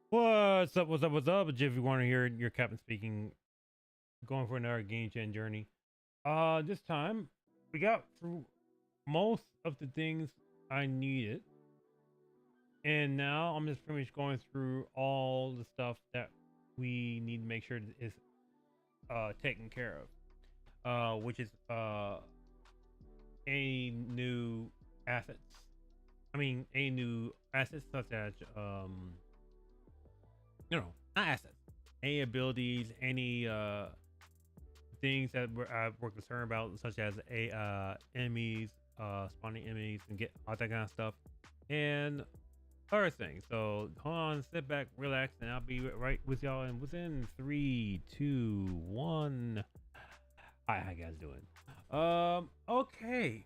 What's up? What's up? What's up? If you want to hear your captain speaking, going for another game chain journey. This time we got through most of the things I needed, and now I'm just pretty much going through all the stuff that we need to make sure that is taken care of. Which is any new assets. I mean, any new assets such as not assets, any abilities, any things that we're concerned about, such as enemies, spawning enemies, and get all that kind of stuff, and other things. So hold on, sit back, relax, and I'll be right with y'all. And within 3, 2, 1. Hi, how you guys doing? Okay.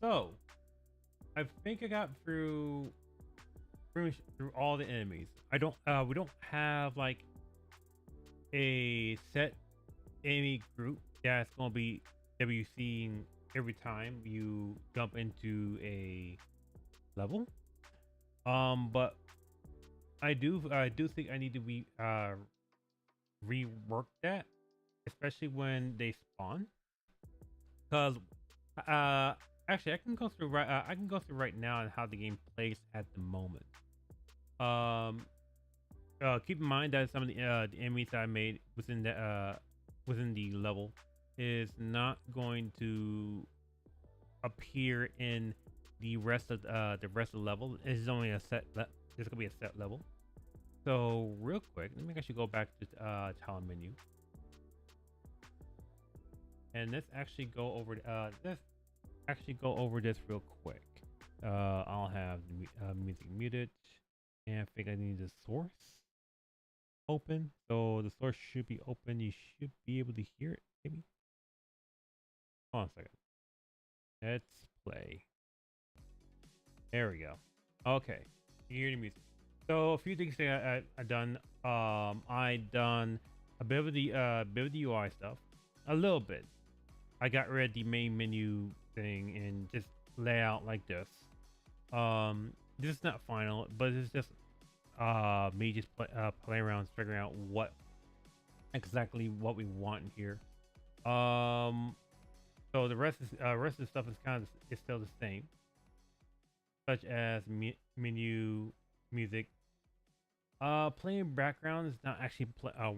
So I think I got through pretty much through all the enemies. We don't have like a set enemy group that's gonna be that we've seen every time you jump into a level. But I do think I need to rework that, especially when they spawn. Because uh actually I can go through right now on how the game plays at the moment. Um Keep in mind that some of the enemies that I made within the level is not going to appear in the rest of the level. It's only a there's gonna be a set level. So real quick, let me actually go back to talent menu, and let's actually go over this real quick. I'll have the music muted, and I think I need the source open. So the source should be open. You should be able to hear it, maybe. Hold on a second. Let's play. There we go. Okay. You hear the music. So a few things that I done. I done a bit of the UI stuff. A little bit. I got rid of the main menu thing and just layout like this. This is not final, but it's just me just play around figuring out what exactly what we want here. Um, so the rest of the stuff is still the same, such as menu, music. Playing background is not actually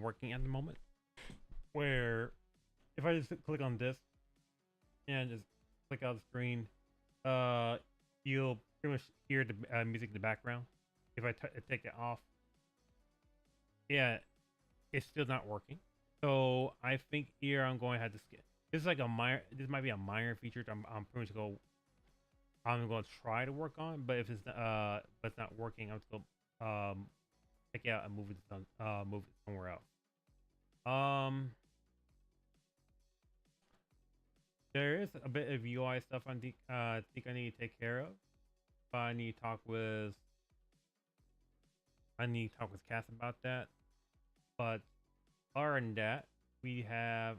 working at the moment. Where if I just click on this and just click out the screen, you'll pretty much hear the music in the background. If I take it off, yeah, it's still not working. So I think here I'm going to have to skip. This is like a minor. This might be a minor feature. I'm pretty much I'm going to try to work on. But if but it's not working, I'm going to take it out and move it somewhere else. Um, there is a bit of UI stuff think I need to take care of. I need to talk with Cass about that. But other than that, we have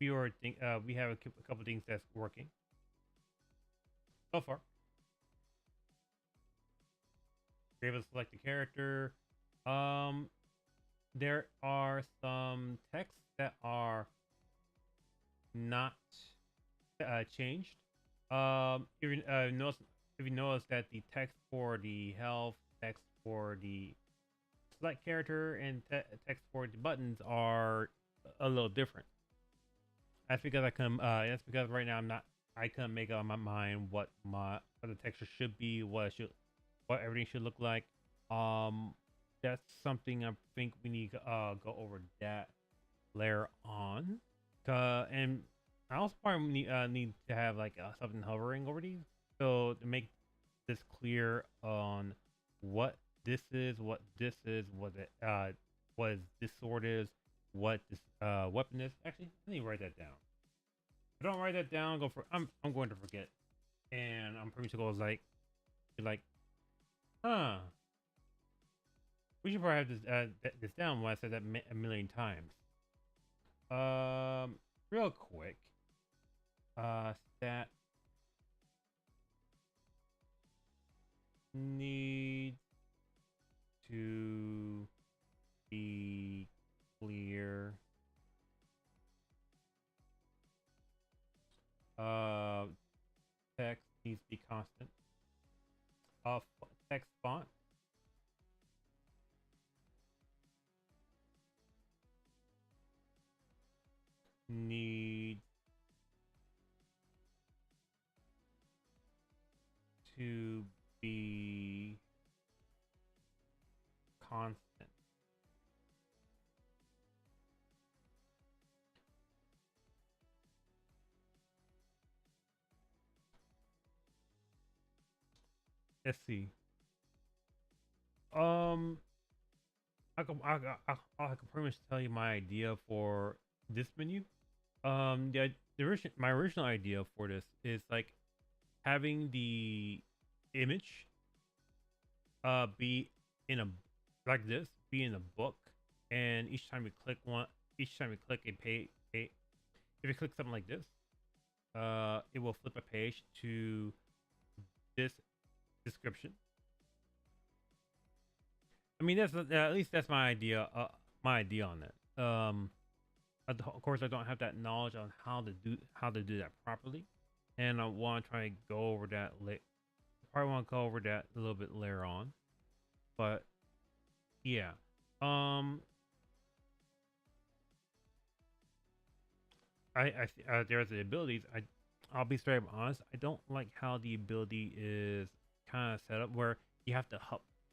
we have a couple things that's working so far. We're able to select the character. Um, there are some texts that are not changed. If you notice that the text for the health, text for the select character, and text for the buttons are a little different. That's because That's because right now I couldn't make up my mind what the texture should be, what everything should look like. Um, that's something I think we need to go over that later on. And I also probably need to have like something hovering over these, so to make this clear on what this is, what this is, what this sword is, what this weapon is. Actually, let me write that down. If I don't write that down, I'm going to forget, and I'm pretty sure like, huh. We should probably have this down when I said that a million times. Real quick. Stat text font. Need to be constant. Let's see. Um, I can pretty much tell you my idea for this menu. My original idea for this is like having the image be in a like this, be in a book, and each time you click a page, if you click something like this, it will flip a page to this description. I mean, that's at least that's my idea. My idea on it. Of course, I don't have that knowledge on how to do that properly, and I want to try to go over that. Probably want to go over that a little bit later on, but yeah. Um, there's the abilities. I'll be straight up honest. I don't like how the ability is kind of set up where you have to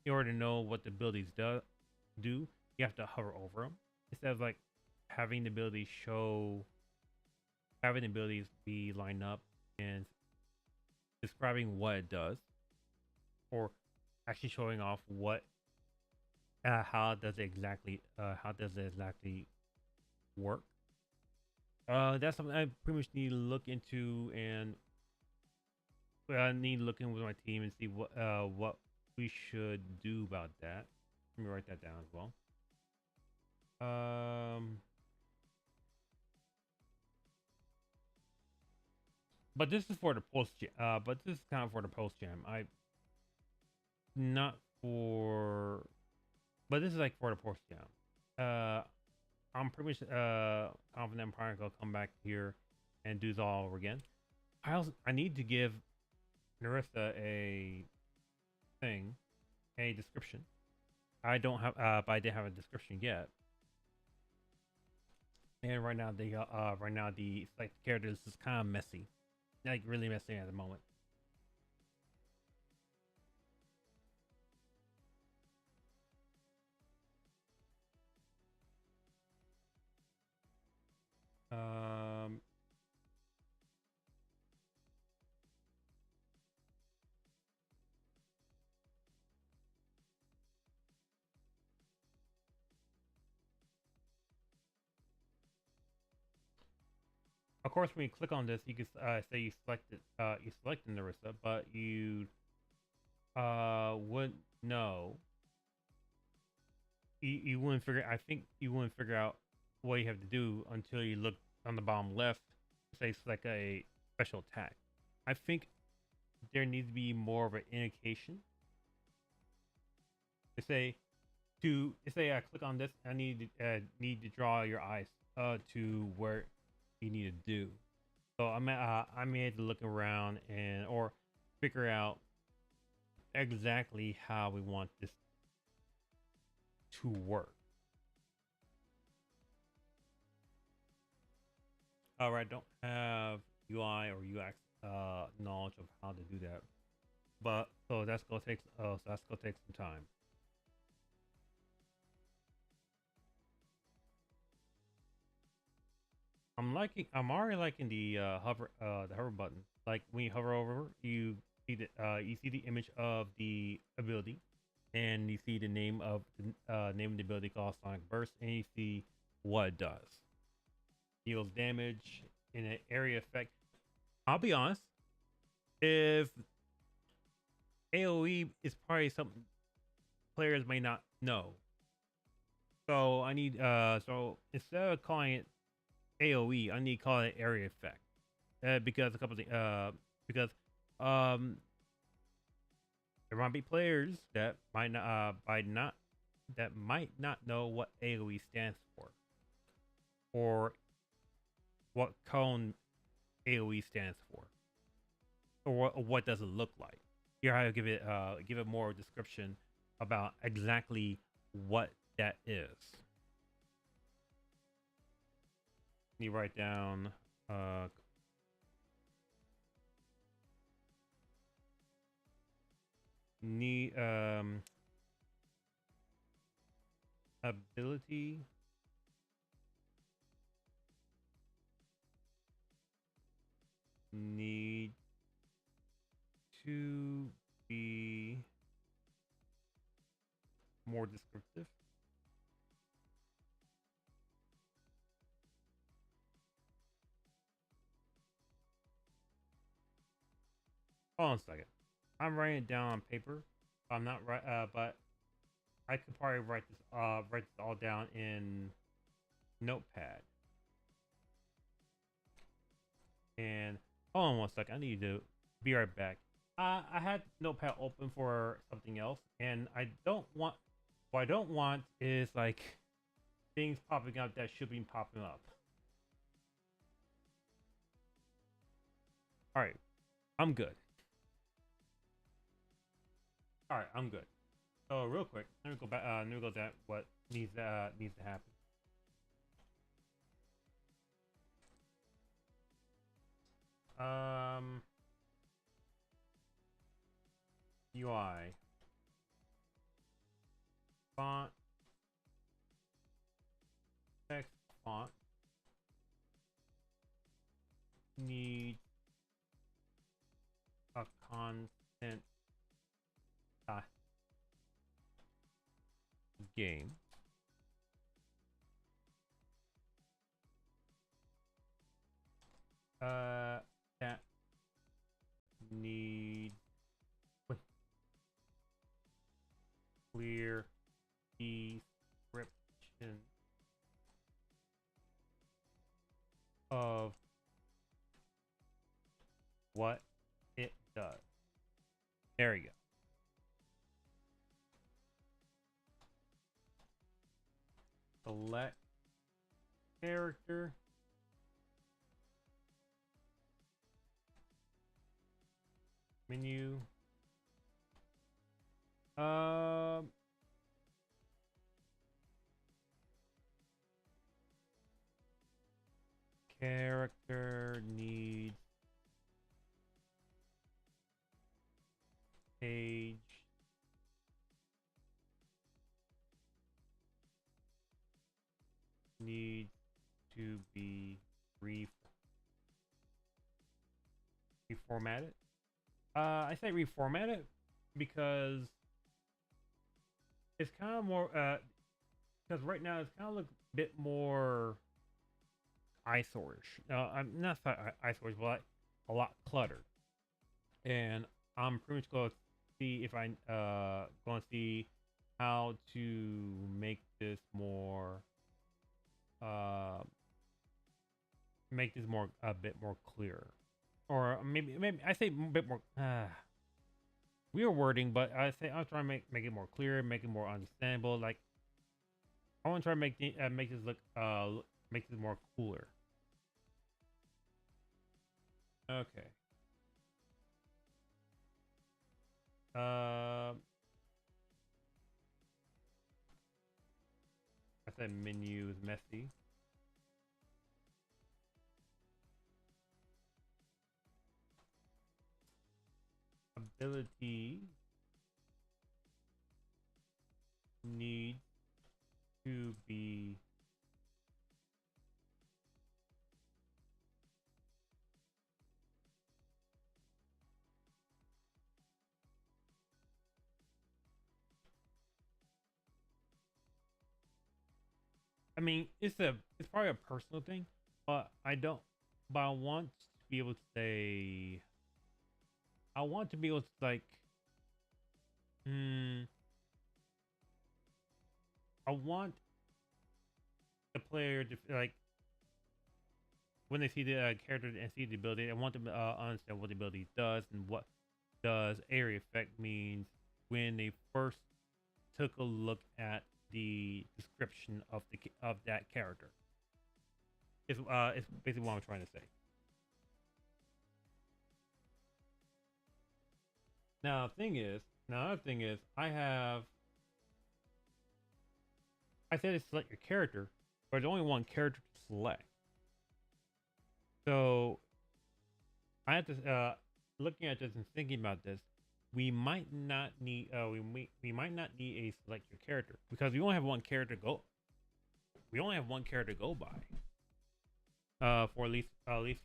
in order to know what the abilities do. You have to hover over them instead of like having the ability show, having the abilities be lined up and describing what it does, or actually showing off what how does it exactly work. That's something I pretty much need to look into, and I need to look in with my team and see what we should do about that. Let me write that down as well. Um, but this is for the post. But this is kind of for the post jam. I not for, but this is like for the post jam. I'm pretty much confident I'm probably gonna come back here and do this all over again. I need to give Narissa a thing, a description. I don't have but I didn't have a description yet. And right now the like characters is kind of messy, like really messy at the moment. Um, of course, when you click on this, you can say you selected Narissa, but you wouldn't know. You wouldn't figure. I think you wouldn't figure out what you have to do until you look on the bottom left. Say select a special attack. I think there needs to be more of an indication. To say I click on this. I need to draw your eyes to where you need to do. So I may have to look around and or figure out exactly how we want this to work. Alright, don't have UI or UX knowledge of how to do that, but so that's gonna take some time. I'm already liking the hover button. Like when you hover over, you see the image of the ability, and you see the name of the ability called Sonic Burst, and you see what it does. Deals damage in an area effect. I'll be honest, if AOE is probably something players may not know. So I need so instead of calling it AOE, I need to call it area effect. Because a couple of because um there might be players that might not know what AOE stands for, or what cone AOE stands for, or what does it look like. here I give it more description about exactly what that is. You write down need ability need to be more descriptive. Hold on a second. I'm writing it down on paper. I'm not right, but I could probably write this all down in Notepad. And hold on one second. I need to be right back. I had Notepad open for something else, and I don't want. What I don't want is like things popping up that should be popping up. All right, I'm good. All right, I'm good. So real quick, let me go back. Let me go to what needs to happen. Um, UI font text font needs a content game. That needs clear description of what it does. There you go. Select character. Menu. Character needs page needs to be reformatted. I say reformatted because it's kind of more because right now it's kind of look a bit more eyesorish. I'm not eyesorish, but like a lot cluttered. And I'm pretty much going to see if I going to see how to make this more uh a bit more clear, or maybe I say a bit more weird wording, but I say I'm trying to make it more clear, make it more understandable. Like I want to try to make this look make this more cooler. Okay. Uh, I said menu is messy. Ability needs to be I mean, it's probably a personal thing, but I don't. But I want to be able to say. I want to be able to like. Hmm. I want the player to like when they see the character and see the ability. I want them to understand what the ability does and what does area effect means when they first took a look at the description of that character. It's basically what I'm trying to say. Another thing is, I said to select your character, but there's only one character to select. So I have to, looking at this and thinking about this, we might not need, we might not need a select your character because we only have one character to go. We only have one character to go by. For at least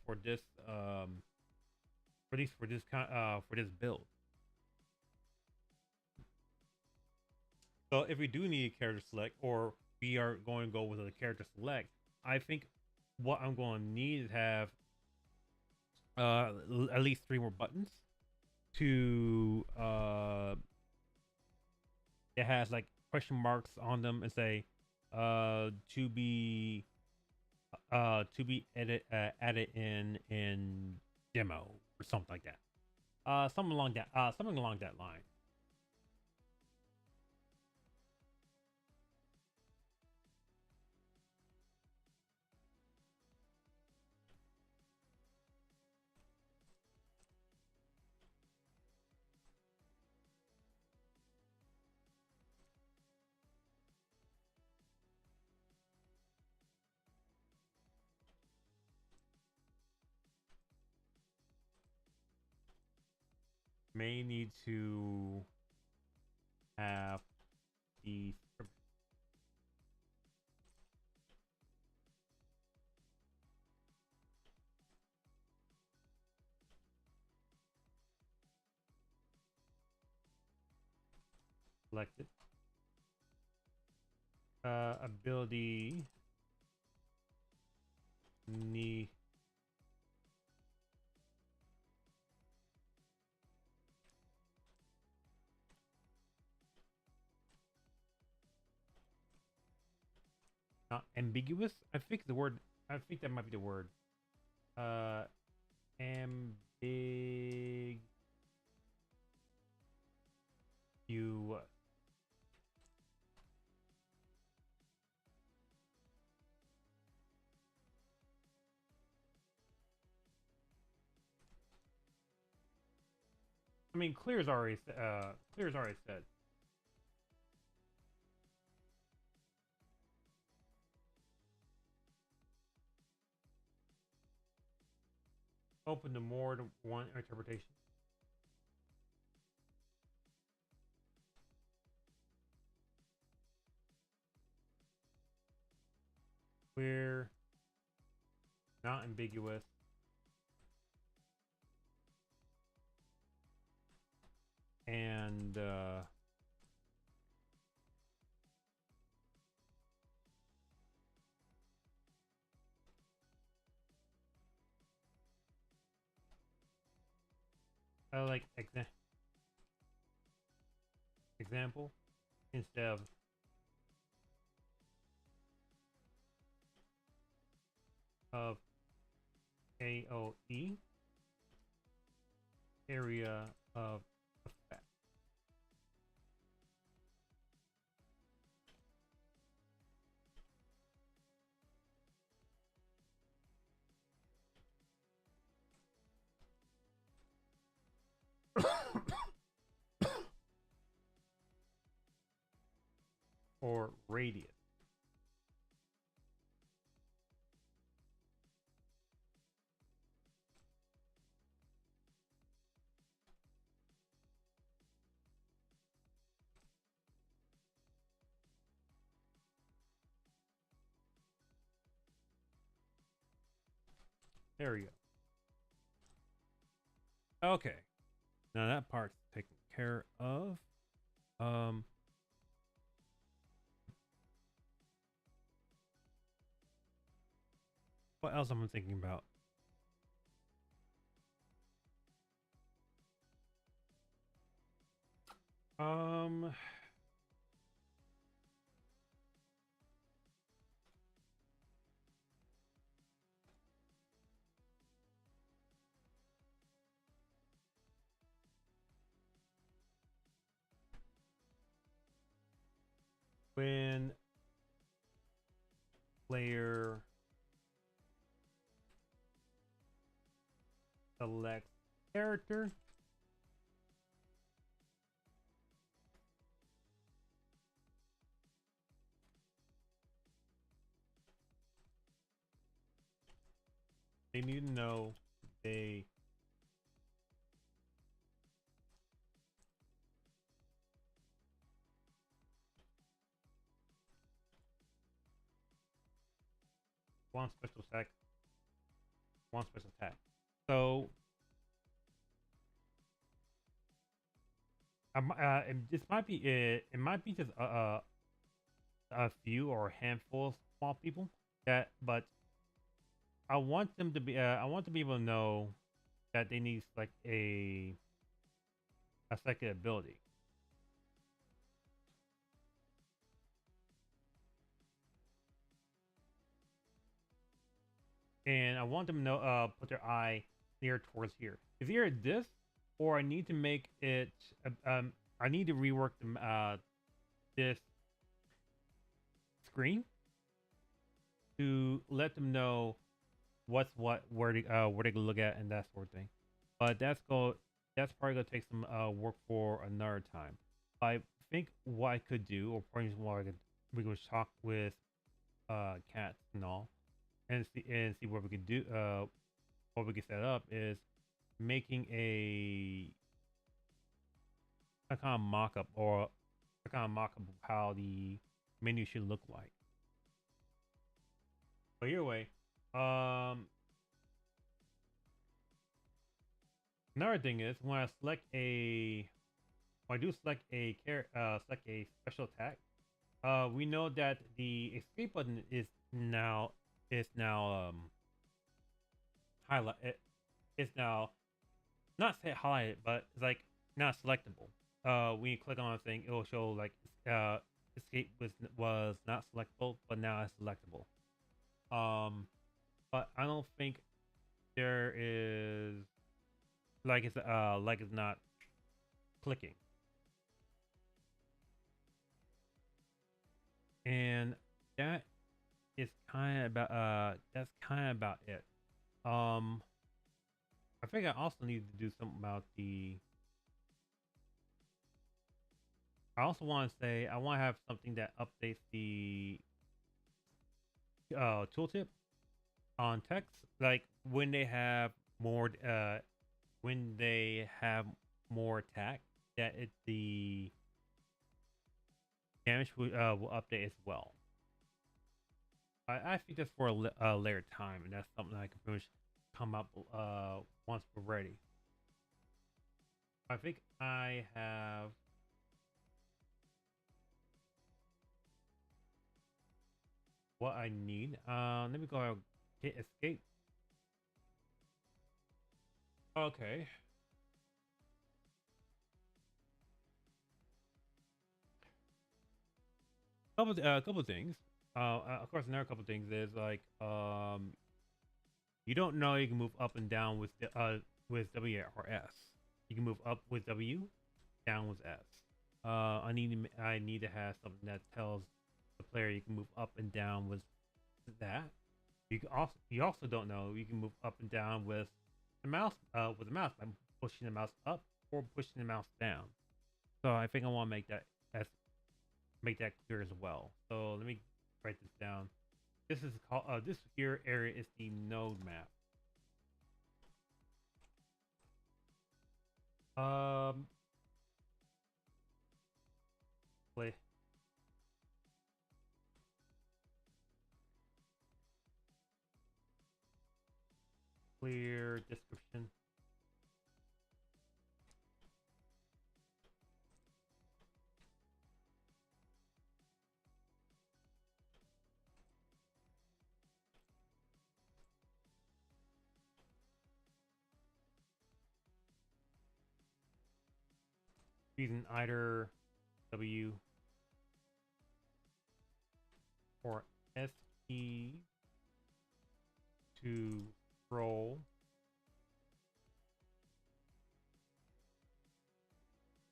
for this, for this build. So if we do need a character select, or we are going to go with a character select, I think what I'm going to need is have at least 3 more buttons to it has like question marks on them and say to be added in demo or something like that. Something along that line. May need to have the selected ability need not ambiguous. I think the word. I think that might be the word. Ambiguous. I mean, clear's already said. Open to more than one interpretation. Clear, not ambiguous. And like example instead of AOE area of effect. Or radius. There we go. Okay. Now that part's taken care of. What else am I thinking about? Um, when player selects character, They need to know they one special attack, one special attack. So this might be it. It might be just a few or a handful of small people that, but I want them to be. I want to be able to know that they need like a second ability. And I want them to know, put their eye near towards here. It's either this, or I need to make it. I need to rework this screen to let them know what's what, where they can look at, and that sort of thing. But That's probably gonna take some work for another time. I think what I could do, or probably what we could talk with cats and all, and see what we can do. What we can set up is making a kind of mock-up or a kind of mock-up of how the menu should look like. But either way, another thing is when I select when I do select a special attack, we know that the escape button is now highlight. It's now not say highlighted, but it's like not selectable. When you click on a thing, it will show like escape was not selectable, but now it's selectable. But I don't think there is like it's not clicking, and that is kind of about that's kind of about it. Um, I think I also need to do something about the. I also want to say I want to have something that updates the tooltip on text, like when they have more attack, that the damage will update as well. I think that's for a later time, and that's something I can pretty much come up once we're ready. I think I have. What I need. Let me go hit escape. Okay. Couple of things. Of course, another couple of things is like you don't know you can move up and down with W or S. You can move up with W, down with S. I need to have something that tells the player you can move up and down with that. You also don't know you can move up and down with the mouse by pushing the mouse up or pushing the mouse down. So I think I want to make that clear as well. So let me write this down. This is called this here area is the node map. Um, play. Clear description. Using either W or S key to scroll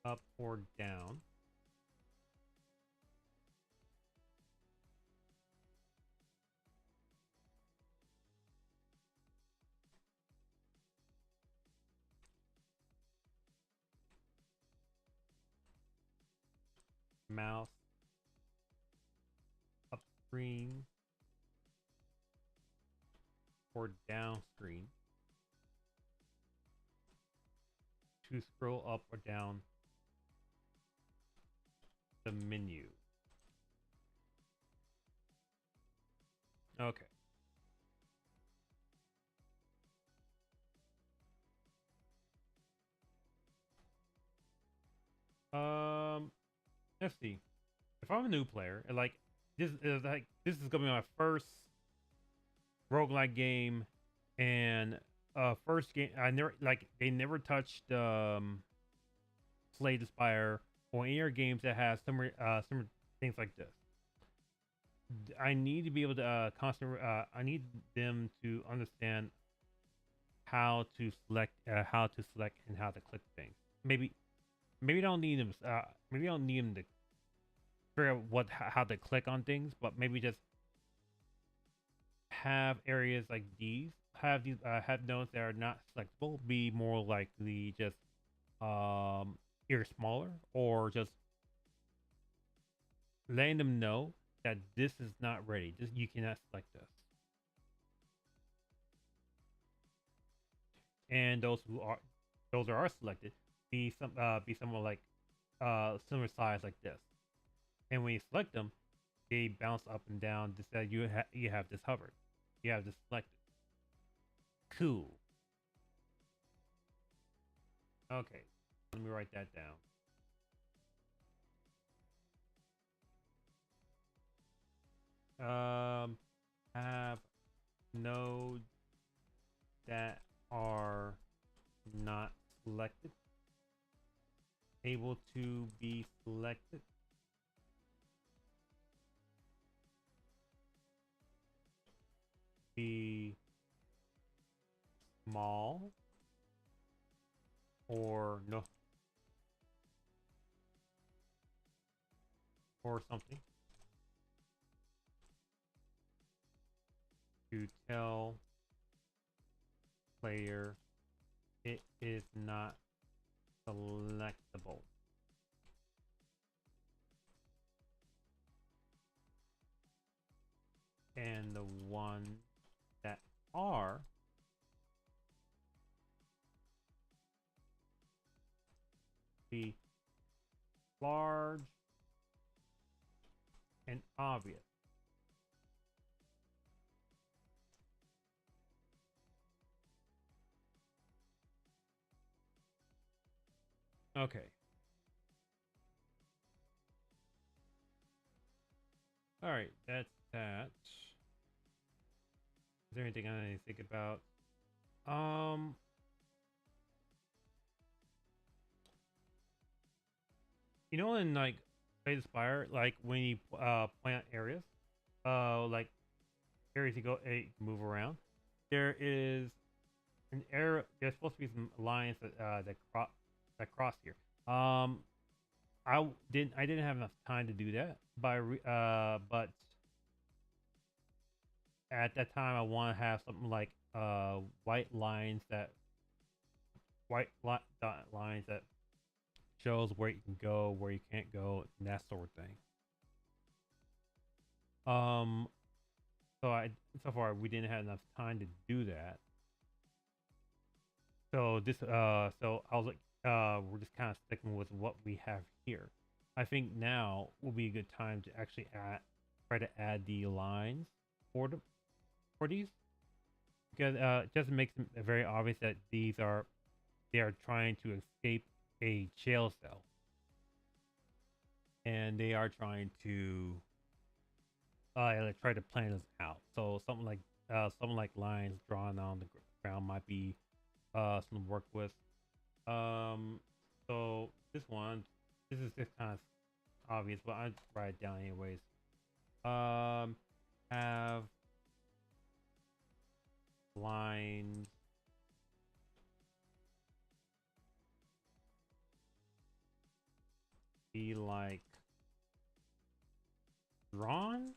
up or down. Mouse up screen or down screen to scroll up or down the menu. Okay. Let's see. If I'm a new player, and like this is gonna be my first roguelike game, and first game I never like they never touched Slay the Spire or any other games that has similar things like this. I need to be able to I need them to understand how to select and how to click things. Maybe I don't need them. Maybe I don't need them to figure out how to click on things, but maybe just have areas like these have nodes that are not selectable be more likely just either smaller or just letting them know that this is not ready. You cannot select this. And those are selected be somewhat like similar size like this. And when you select them, they bounce up and down. Just that you have this hovered, you have this selected. Cool. Okay, let me write that down. Have nodes that are not selected, able to be selected. Be small or no or something to tell player it is not selectable. And the ones that are be large and obvious. Okay. All right, that's that. Is there anything I need to think about? Um, in like Slay the Spire, like when you plant areas, like areas you go move around, there is an area. There's supposed to be some lines that cross here. I didn't have enough time to do that, but at that time I want to have something like white lines that dot lines that shows where you can go, where you can't go, and that sort of thing. Um, so far we didn't have enough time to do that. So I was like, we're just kind of sticking with what we have here. I think now will be a good time to actually try to add the lines for these, because it just makes it very obvious that they are trying to escape a jail cell, and they are trying to try to plan this out. So something like lines drawn on the ground might be something to work with. Um, so this is just kind of obvious, but I write it down anyways. Have lines be like drawn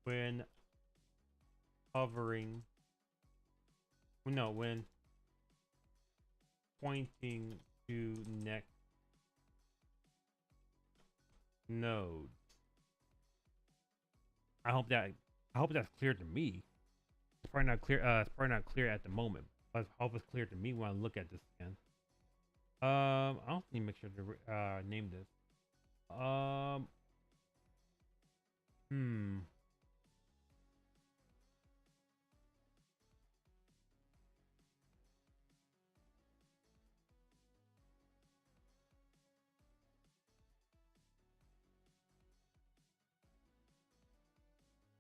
when hovering. No, when pointing to next nodes. I hope that's clear to me. It's probably not clear. It's probably not clear at the moment. But I hope it's clear to me when I look at this again. I also need to make sure to name this. Um, hmm.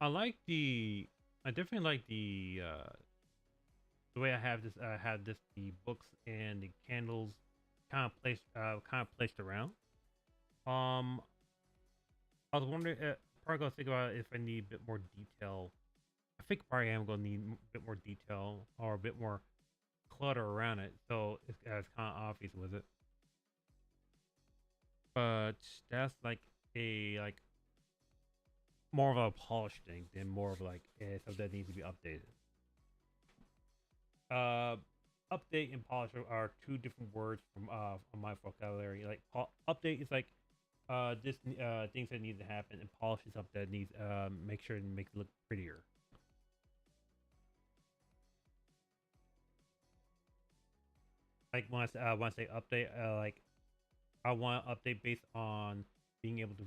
I like the. I definitely like the way I have this. Have this the books and the candles kind of placed around. Um, I was wondering. Probably gonna think about if I need a bit more detail. I think probably am gonna need a bit more detail or a bit more clutter around it, so it's kind of obvious with it. But that's like a like more of a polished thing than more of like something that needs to be updated. Uh, update and polish are two different words from my vocabulary. Like update is like this things that need to happen, and polish is something that needs make sure and make it look prettier. Like when I say update, like I want to update based on being able to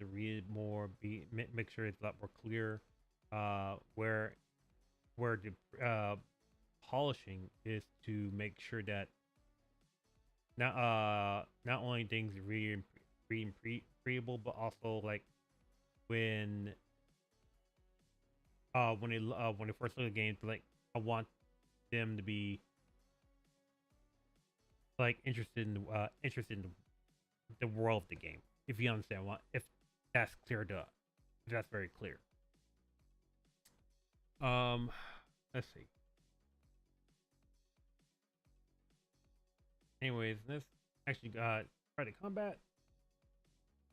read it more, make sure it's a lot more clear. Where the polishing is to make sure that not only things read and readable, but also like when when they first look at games, like I want them to be like interested in the world of the game. If you understand what if that's clear to if that's very clear. Um, let's see. Anyways, let's actually try to combat.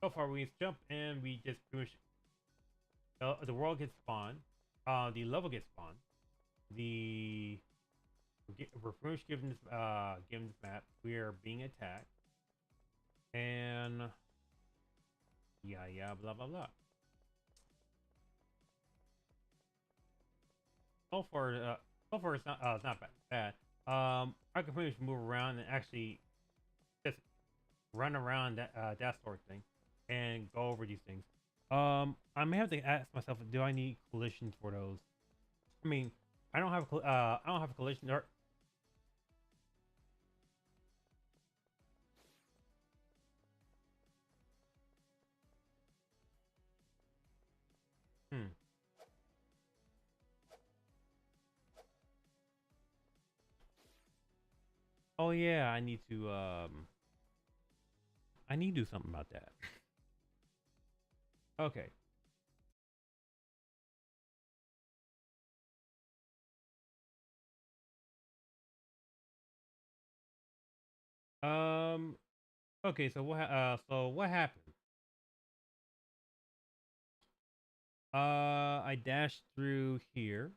So far, we jump and we just pretty much the world gets spawned. The level gets spawned. The we're pretty much given this map. We are being attacked, and yeah blah blah blah. So far, it's not bad. I can pretty much move around and actually just run around that sort of thing and go over these things. I may have to ask myself, do I need collisions for those? I mean, I don't have a collision or hmm. Oh yeah, I need to do something about that. Okay. Um. Okay. So what happened? I dashed through here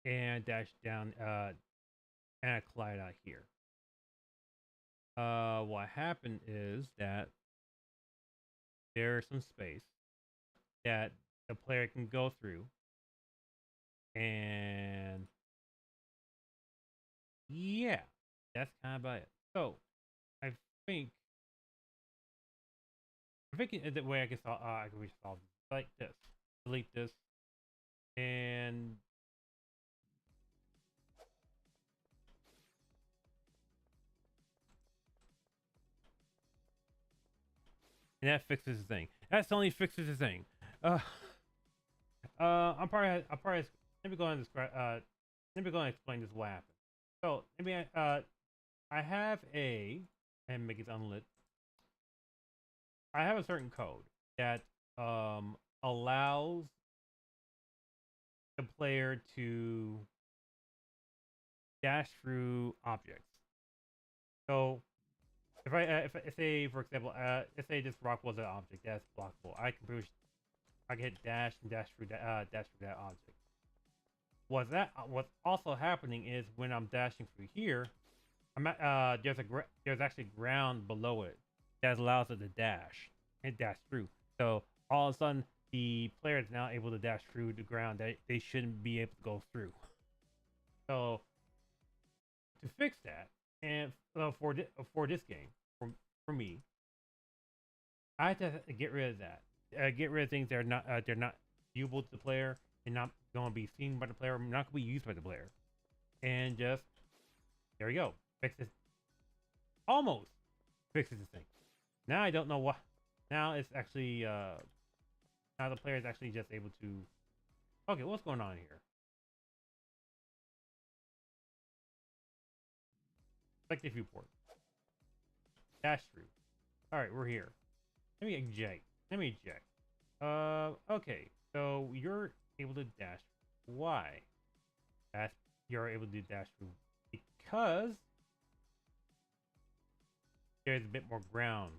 and dashed down. And I collided out here. What happened is that there's some space that the player can go through, and yeah, that's kind of about it. So I think the way I can resolve this like this: delete this, and that fixes the thing. That's only fixes the thing. Uh, I'm probably let me go and describe. Let me go and explain this what happened. So I have a and make it unlit. I have a certain code that allows the player to dash through objects. So if I say for example let's say this rock was an object that's blockable, I can hit dash and dash through that object. What's also happening is when I'm dashing through here, there's actually ground below it that allows it to dash. and dash through. So all of a sudden, the player is now able to dash through the ground that they shouldn't be able to go through. So to fix that, and for this game, for me, I have to get rid of that. Get rid of things that are not they're not viewable to the player and not going to be seen by the player, not going to be used by the player, and just there we go. Fix this. Almost fixes this thing. Now I don't know what. Now it's actually now the player is actually just able to. Okay, what's going on here? Select the viewport. Dash through. All right, we're here. Let me eject. Let me eject. Okay. So you're able to dash. Why? That's you're able to dash through because there's a bit more ground.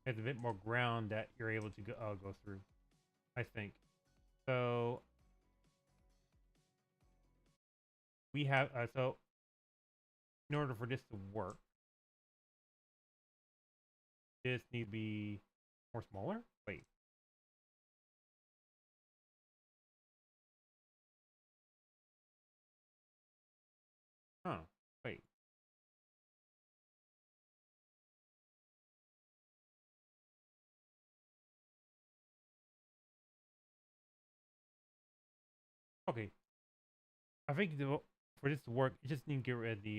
There's a bit more ground that you're able to go through. I think. So we have so in order for this to work, this needs to be more smaller. Wait. Huh. Wait. Okay. I think for this to work, you just need to get rid of the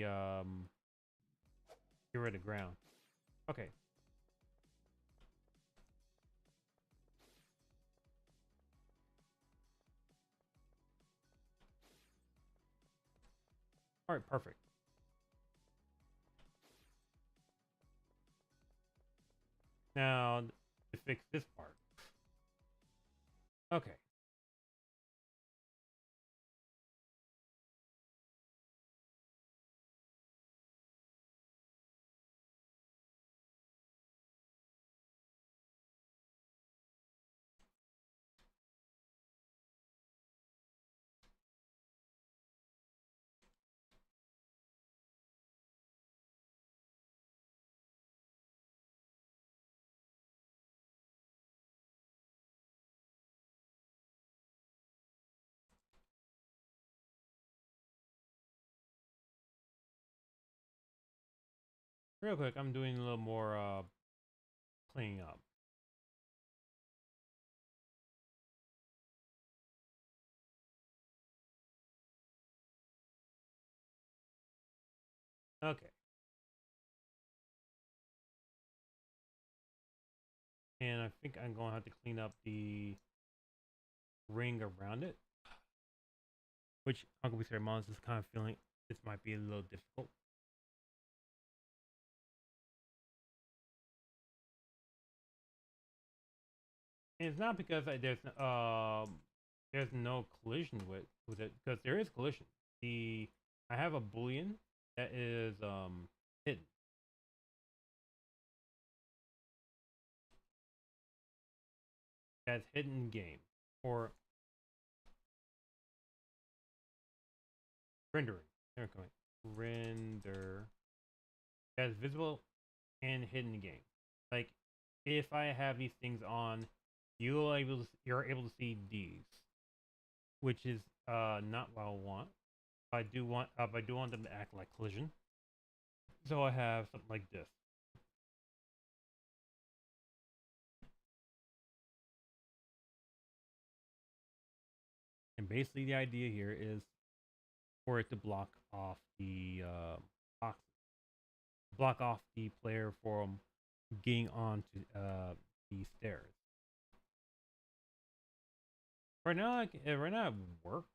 get rid of the ground. Okay. All right. Perfect. Now to fix this part. Okay. Real quick, I'm doing a little more cleaning up. Okay. And I think I'm going to have to clean up the ring around it, which I'm going to be fair, Mons is kind of feeling this might be a little difficult. And it's not because there's no collision with it because there is collision. The I have a boolean that is hidden. That's hidden in game or rendering. There we go. Render that's visible and hidden in game. Like if I have these things on, you're able to see these, which is not what I want. I do want them to act like collision. So I have something like this. And basically the idea here is for it to block off the box, block off the player from getting onto the stairs. Right now it works.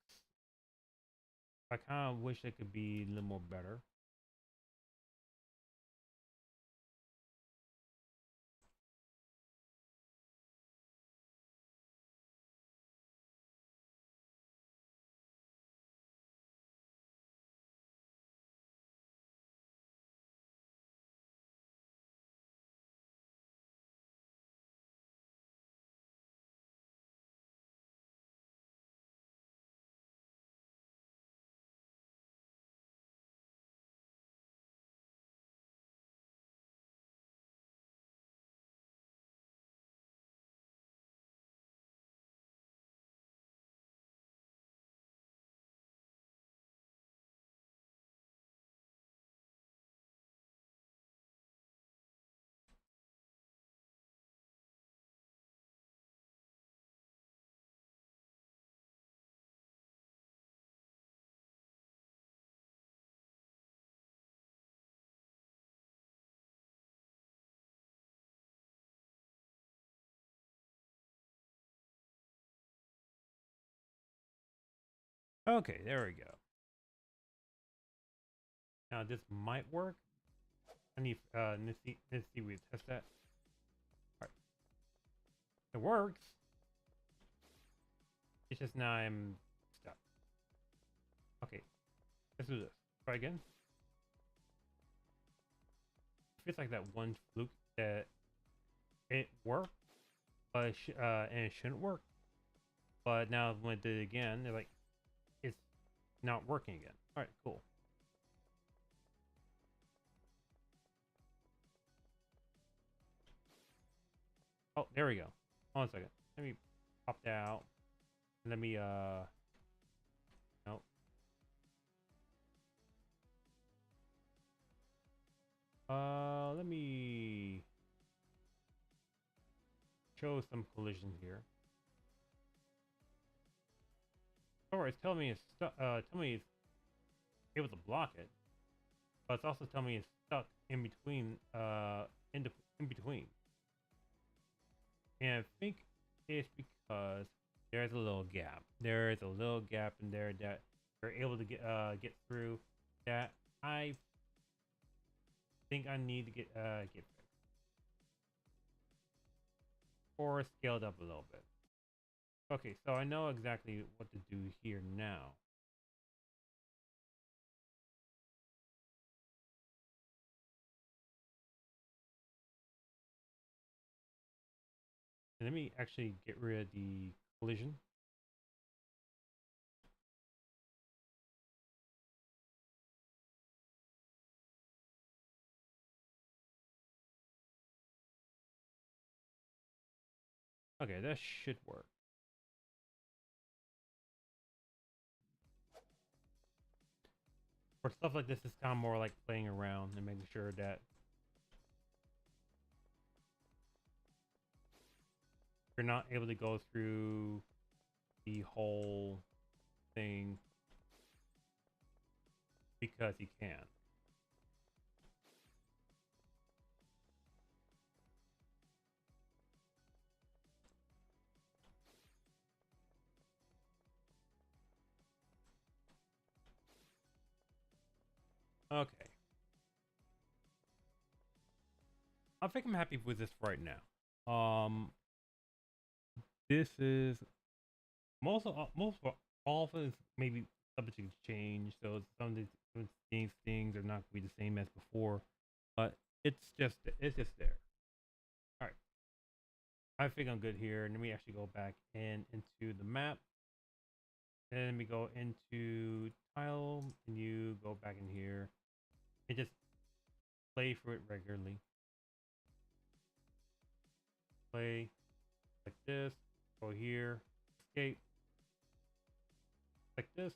I kind of wish it could be a little more better. Okay, there we go. Now this might work. I need let's see we test that. All right. It works. It's just now I'm stuck. Okay, let's do this. Try again. It feels like that one fluke that it worked, but and it shouldn't work. But now when I did it again, they're like, it's not working again. All right, cool. Oh, there we go. Hold on a second. Let me pop that out. Let me no. Let me show some collision here. Or it's telling me it's stuck. Tell me it's able to block it, but it's also telling me it's stuck in between. In between. And I think it's because there's a little gap. There is a little gap in there that you're able to get through. That I think I need to get fixed or scaled up a little bit. Okay, so I know exactly what to do here now. Let me actually get rid of the collision. Okay, that should work. For stuff like this, it's kind of more like playing around and making sure that you're not able to go through the whole thing because you can. Okay. I think I'm happy with this right now. This is most of all of it is maybe subject to change, so some of things are not going to be the same as before, but it's just there. All right, I think I'm good here. And let me actually go back into the map. And let me go into tile, and you go back in here and just play for it regularly. Play like this. Go here. Escape. Like this.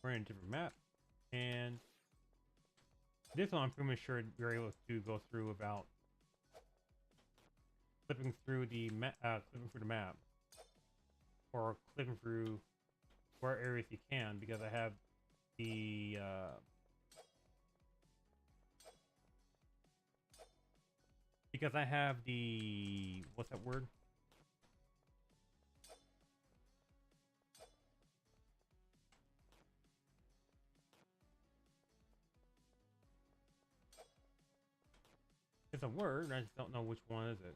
We're in a different map. And this one I'm pretty much sure you're able to go through without flipping through the map. Or clicking through where areas you can, because I have the what's that word? It's a word, I just don't know which one is it.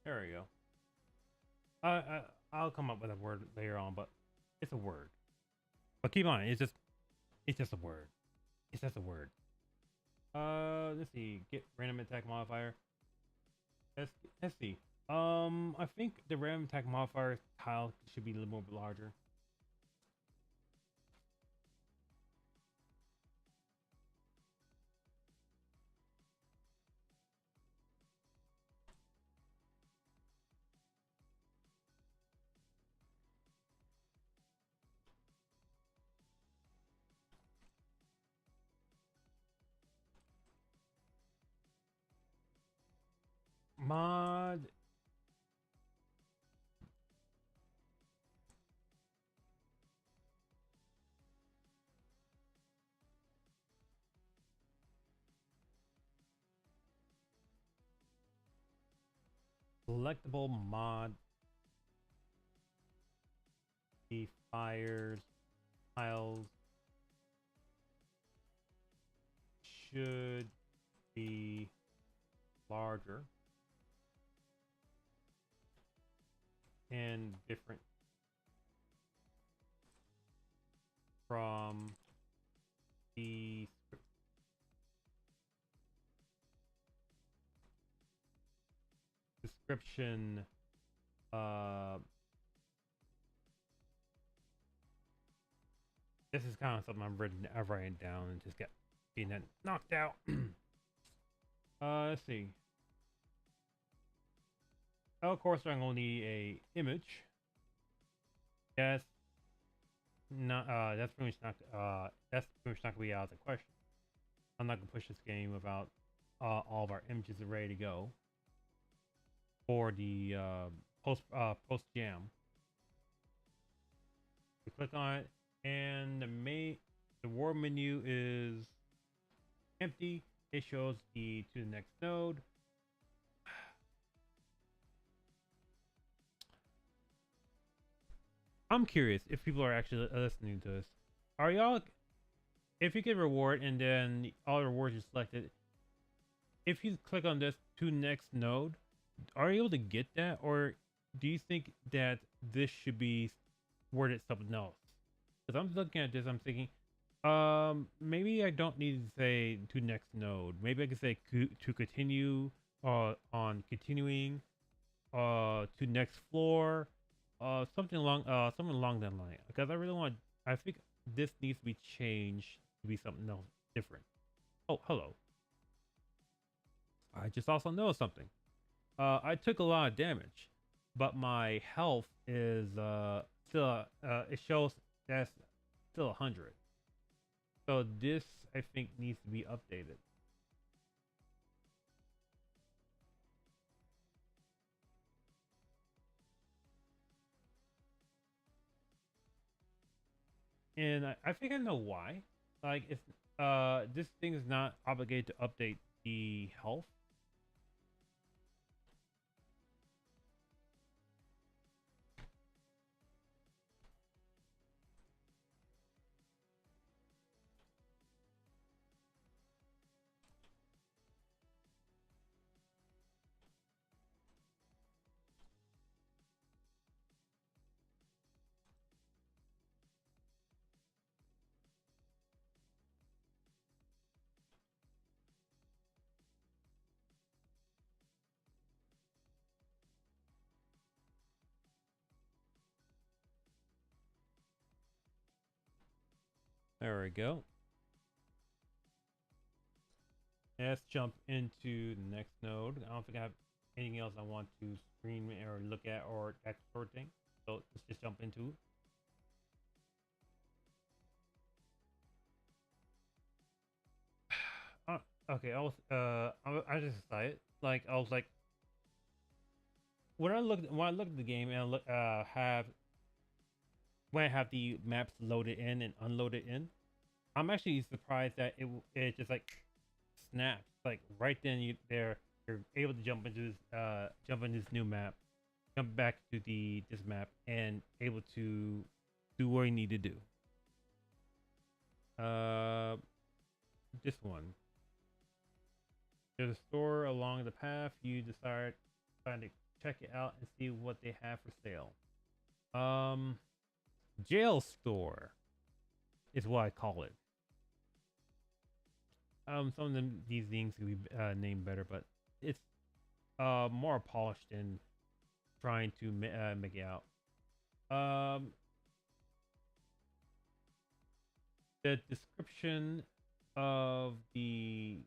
There we go. I'll come up with a word later on, but it's a word. But keep on, it's just a word. It's just a word. Let's see. Get random attack modifier. Let's see. I think the random attack modifier tile should be a little more larger. Mod Selectable mod fires tiles should be larger and different from the description. This is kind of something I've written down and just got being knocked out. Let's see. Of course, I'm gonna need a image. That's not. That's pretty much not. That's pretty much not gonna be out of the question. I'm not gonna push this game without all of our images are ready to go for the post jam. We click on it, and the war menu is empty. It shows the to the next node. I'm curious if people are actually listening to this. Are y'all? If you get reward and then all the rewards you selected, if you click on this to next node, are you able to get that, or do you think that this should be worded something else? Because I'm looking at this, I'm thinking, maybe I don't need to say to next node. Maybe I could say to continue, on continuing, to next floor, something along that line. Because I really want, I think this needs to be changed to be something else different. Oh, hello. I just also know something. I took a lot of damage, but my health is still it shows that's still 100. So this I think needs to be updated. And I think I know why. Like it's this thing is not obligated to update the health. There we go. Let's jump into the next node. I don't think I have anything else I want to screen or look at or that sort of thing. So let's just jump into it. Okay, I just decided, like, I was like, when I looked at the game and I look have when I have the maps loaded in and unloaded in, I'm actually surprised that it just like snaps, like right then you're able to jump into this new map, jump back to this map, and able to do what you need to do. This one. There's a store along the path. You decide trying to check it out and see what they have for sale. Jail store is what I call it. Some of these things could be named better, but it's more polished than trying to make it out. The description of the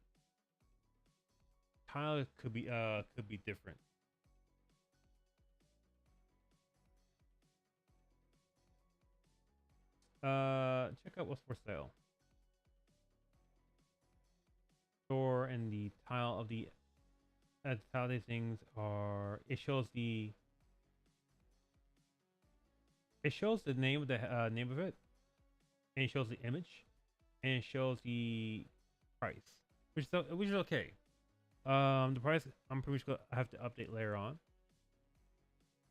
tile could be different. Check out what's for sale. Store and the tile of the tile these things are. It shows the name of the name of it, and it shows the image, and it shows the price, which is okay. The price I'm pretty sure I have to update later on.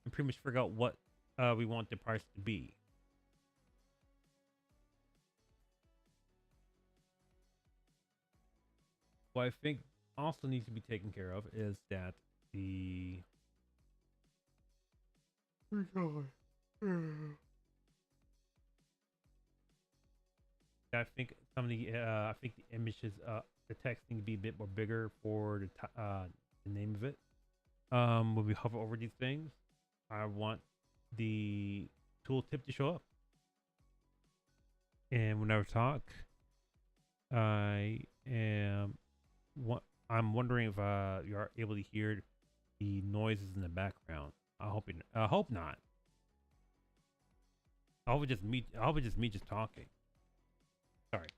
and pretty much figure out what we want the price to be. What I think also needs to be taken care of is that the I think some of the I think the images, the text need to be a bit more bigger for the name of it. When we hover over these things, I want the tooltip to show up. And whenever I talk, I am I'm wondering if you are able to hear the noises in the background. I hope not. I hope it's just me. I hope it's just me just talking. Sorry.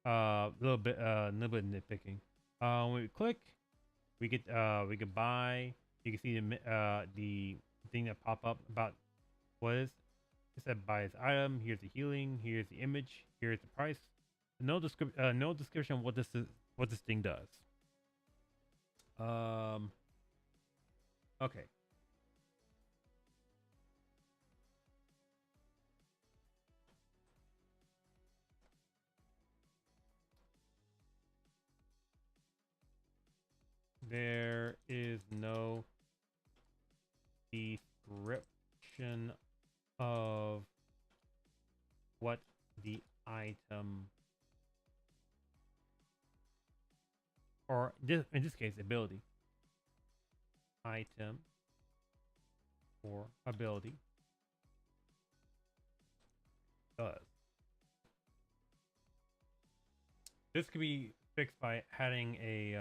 A little bit nitpicking. When we click, we can buy. You can see the thing that pop up about what is. It said buy this item. Here's the healing. Here's the image. Here's the price. No description of what this thing does. Okay. There is no description of what the item, or in this case, ability. Item or ability does. This could be fixed by adding a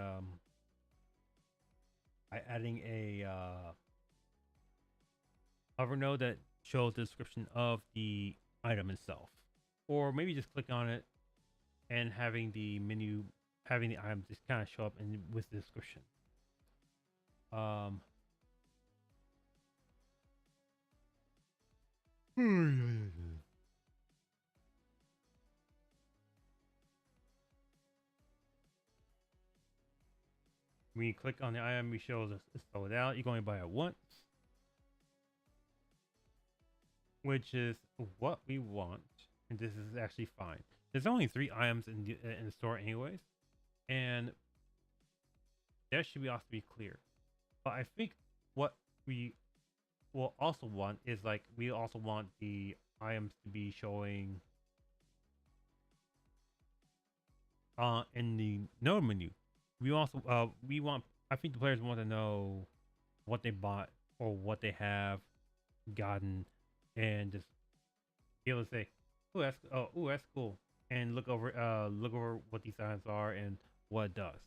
hover node that shows the description of the item itself, or maybe just click on it and having the menu, having the item just kind of show up in with the description. When you click on the item, it shows us spell it out. You're going to buy it once, which is what we want, and this is actually fine. There's only 3 items in the store, anyways, and that should be also be clear. But I think what we will also want is, like, we also want the items to be showing in the node menu. We also we want, I think the players want to know what they bought or what they have gotten, and just be able to say, "Oh, that's cool," and look over what these items are and what it does.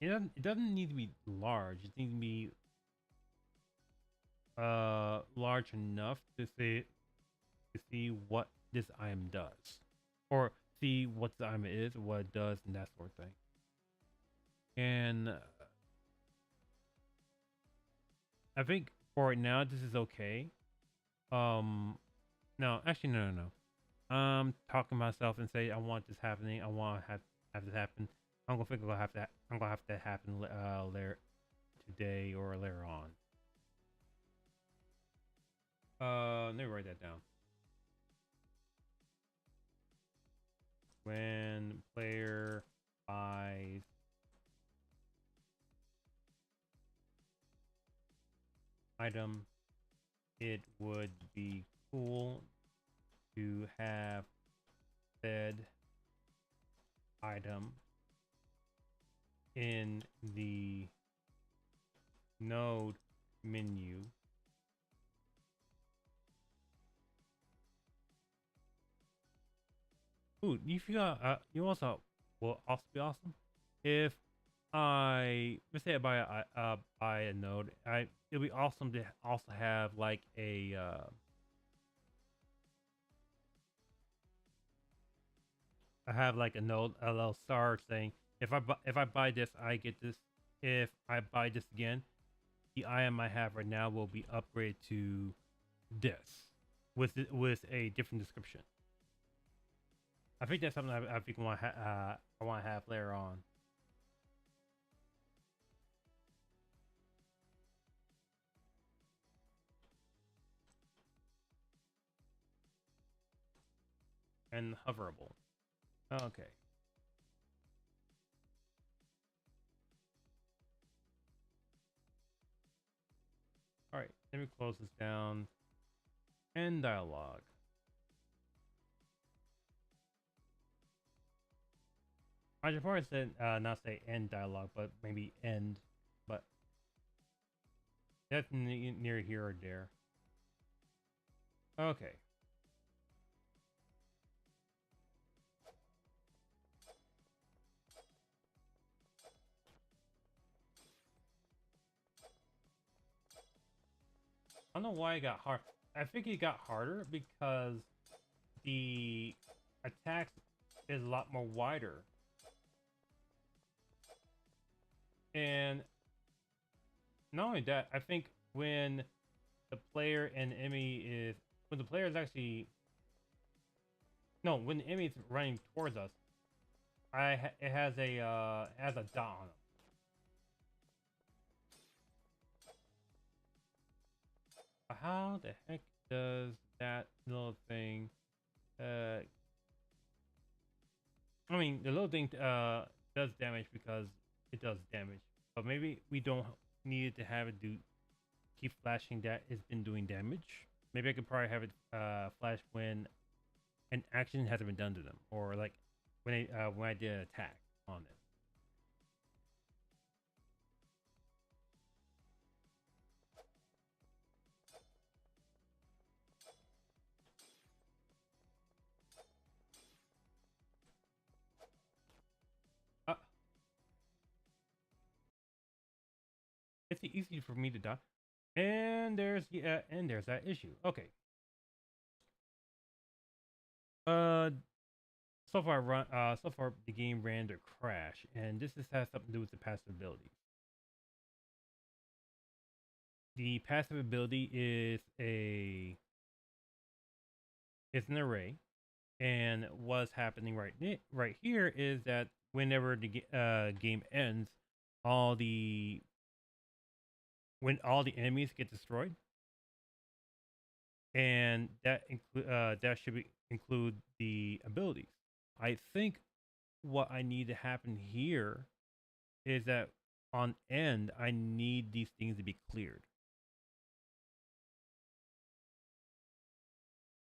It doesn't need to be large. It needs to be large enough to see what this item does, or see what the item is, what it does, and that sort of thing. And I think for right now this is okay. No, actually, no. Talking to myself and say I want this happening. I want to have this happen. I'm gonna have that. I'm gonna have that happen later today or later on. Let me write that down. When player buys item, it would be cool to have said item in the node menu. Ooh, you forgot. You also will also be awesome if let's say I buy a node. It'll be awesome to also have like a I have like a node, a little star saying if I buy this, I get this. If I buy this again, the item I have right now will be upgraded to this with a different description. I think that's something I think I want to have later on. and hoverable. Okay. All right, let me close this down. End dialogue. I should probably say, not say end dialogue, but maybe end. But that's near here or there. Okay. I don't know why it got hard. I think it got harder because the attacks is a lot more wider. And not only that, I think when the player and enemy is when the player is actually when the enemy is running towards us, it has a dot on it. How the heck does that little thing? I mean, the little thing does damage because it does damage, but maybe we don't need it to have it keep flashing that it's been doing damage. Maybe I could probably have it flash when an action hasn't been done to them, or like when I did an attack on it. Uh, it's easy for me to die, and there's that issue. Okay. Uh, so far the game ran to crash, and this has something to do with the passive ability. The passive ability is it's an array, and what's happening right here is that whenever the game ends, all the when all the enemies get destroyed, and that should include the abilities. I think what I need to happen here is that on end, I need these things to be cleared.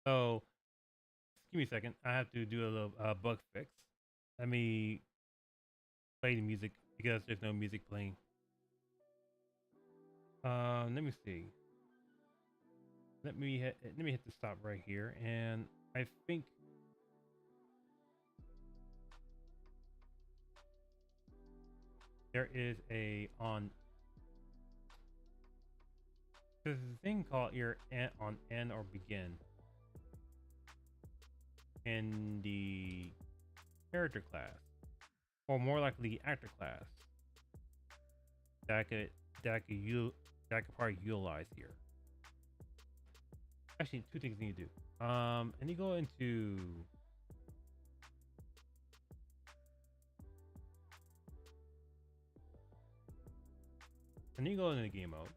So, give me a second. I have to do a little bug fix. Let me play the music because there's no music playing. Let me see. Let me hit the stop right here, and I think there is a on. There's a thing called your on end or begin in the character class, or more likely the actor class. That I could probably utilize here. Actually, two things you need to do. And you go into the game mode.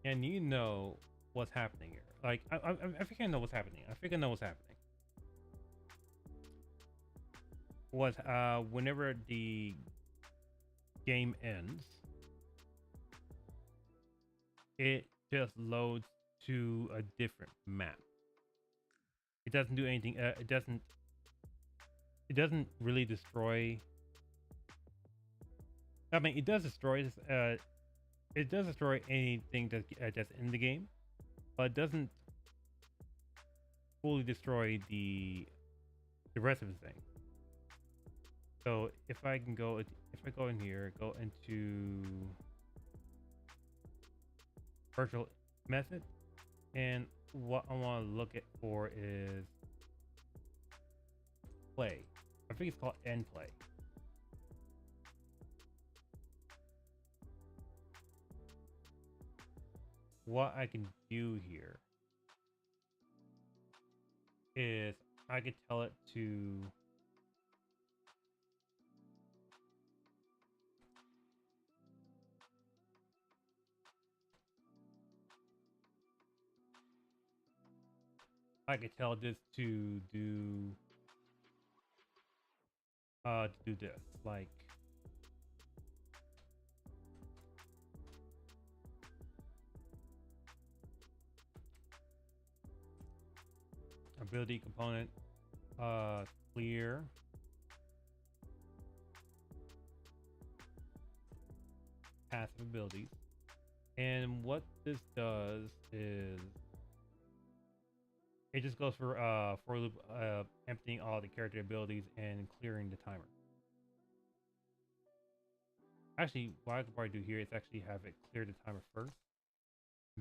And you know what's happening here. Like I think I know what's happening. I think I know what's happening. Whenever the game ends, it just loads to a different map. It doesn't do anything. It doesn't really destroy. I mean, it does destroy this. It does destroy anything that's in the game, but it doesn't fully destroy the rest of the thing. So if I go in here, go into virtual method, and what I want to look at for is play. I think it's called end play. What I can do here is I could tell it to I could tell this to do this, like ability component, clear, passive abilities. And what this does is it just goes for loop, emptying all the character abilities and clearing the timer. Actually, what I could probably do here is actually have it clear the timer first,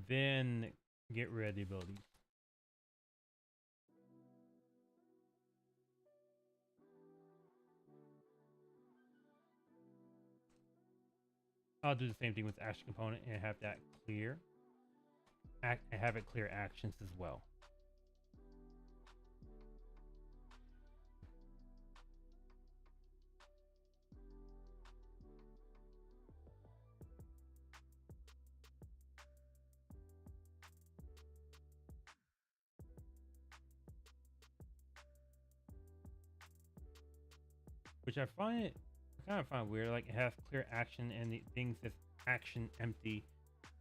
then get rid of the abilities. I'll do the same thing with the action component and have that clear. And have it clear actions as well. Which I kind of find weird. Like it has clear action and the thing says action empty,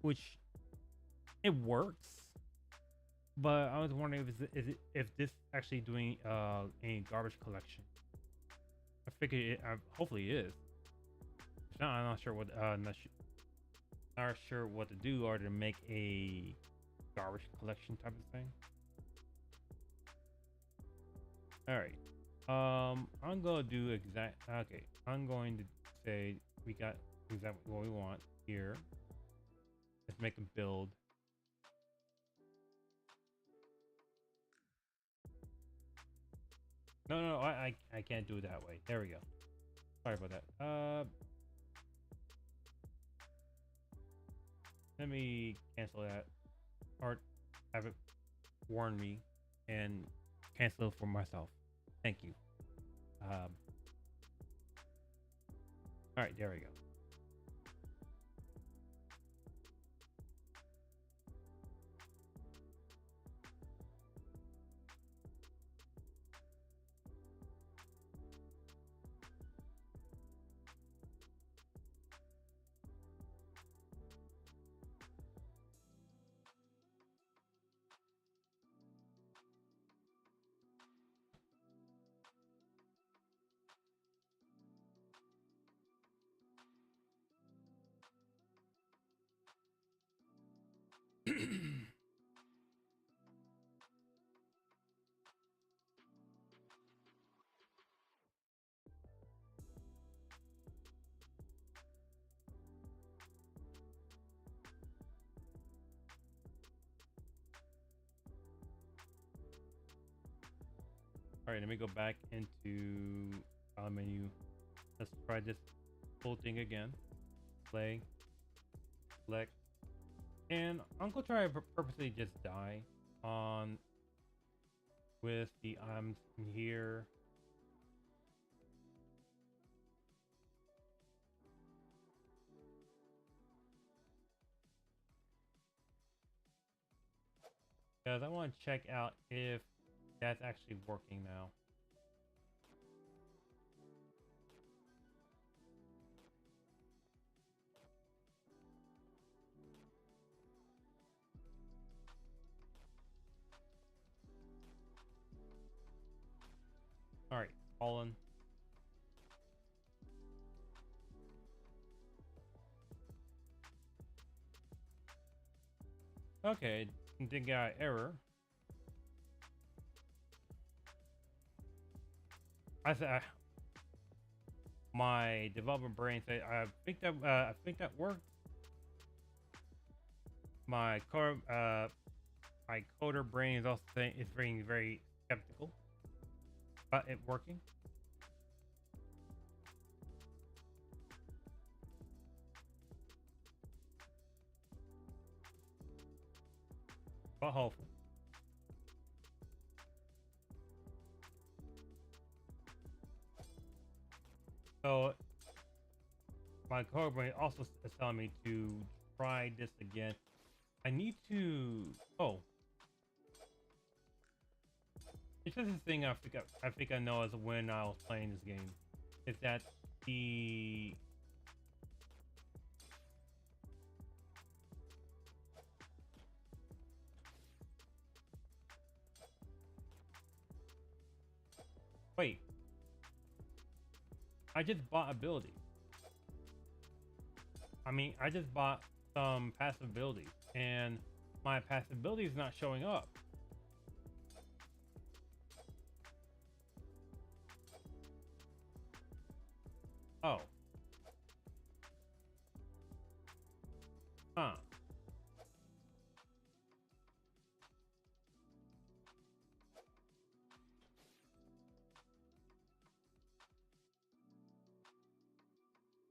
which it works. But I was wondering if this actually doing any garbage collection. I figured it hopefully it is. If not, I'm not sure what not sure what to do or to make a garbage collection type of thing. All right. I'm gonna do okay. I'm going to say we got exactly what we want here. Let's make a build. No, I can't do it that way. There we go. Sorry about that. Let me cancel that, or have it warn me and cancel it for myself. Thank you. All right, there we go. All right, let me go back into file menu. Let's try this whole thing again. Play, select, and I'm gonna try to purposely just die on with the items in here. Because I want to check out if that's actually working now. All right, all in. Okay, did got error. I said my development brain said I think that worked. My coder brain is also saying it's being very skeptical about it working. But hopefully. So my code brain also is telling me to try this again. I need to. Oh, It's just a thing I think I know as when I was playing this game. Is that the wait, I just bought ability. I mean, I just bought some passive abilities, and my passive ability is not showing up. Oh. Huh.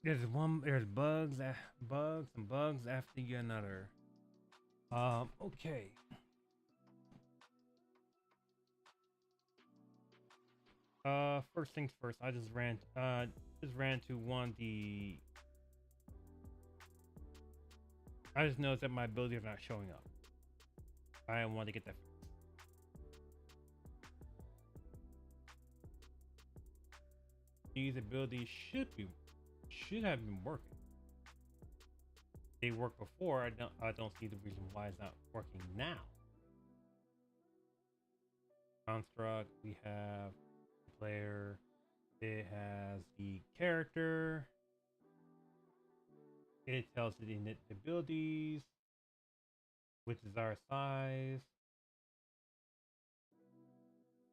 There's bugs and bugs after another. Okay. First things first, I just ran to one of the I just noticed that my abilities are not showing up. I want to get that. These abilities should have been working. They worked before. I don't see the reason why it's not working now. Construct, we have the player. It has the character. It tells it in its abilities, which is our size.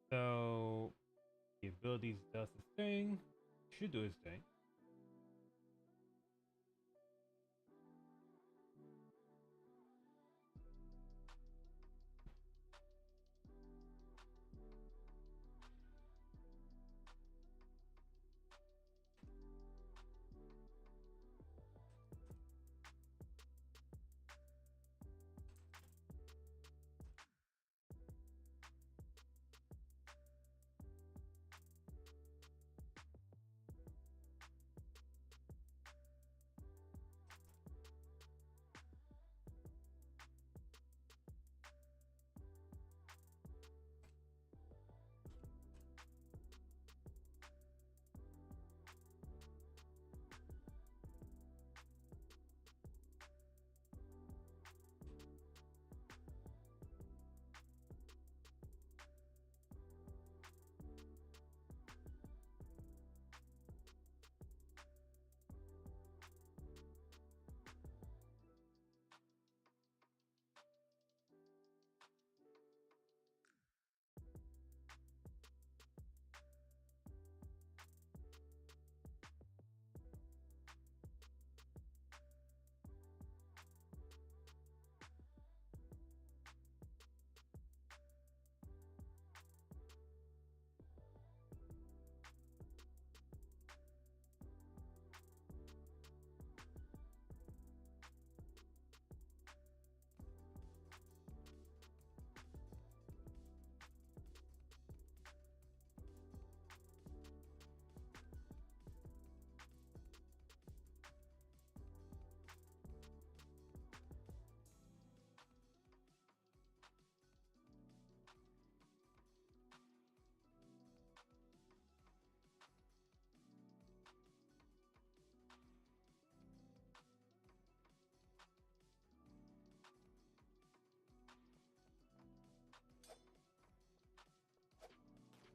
So the abilities does its thing. Should do its thing.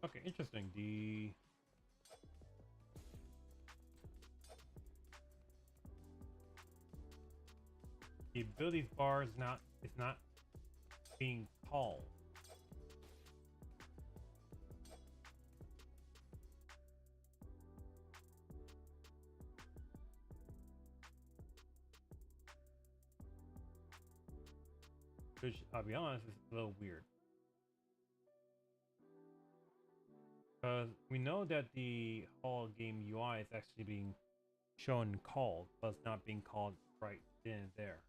Okay, interesting. The abilities bar is not being called. Which, I'll be honest, is a little weird. Because we know that the whole game UI is actually being shown and called, but it's not being called right then and there.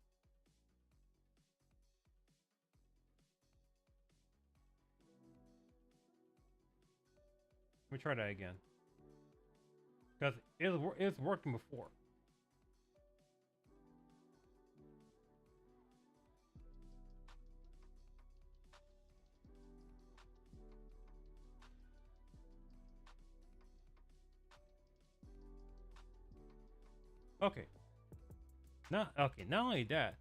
Let me try that again. Because it's working before. Okay. Not okay. Not only that,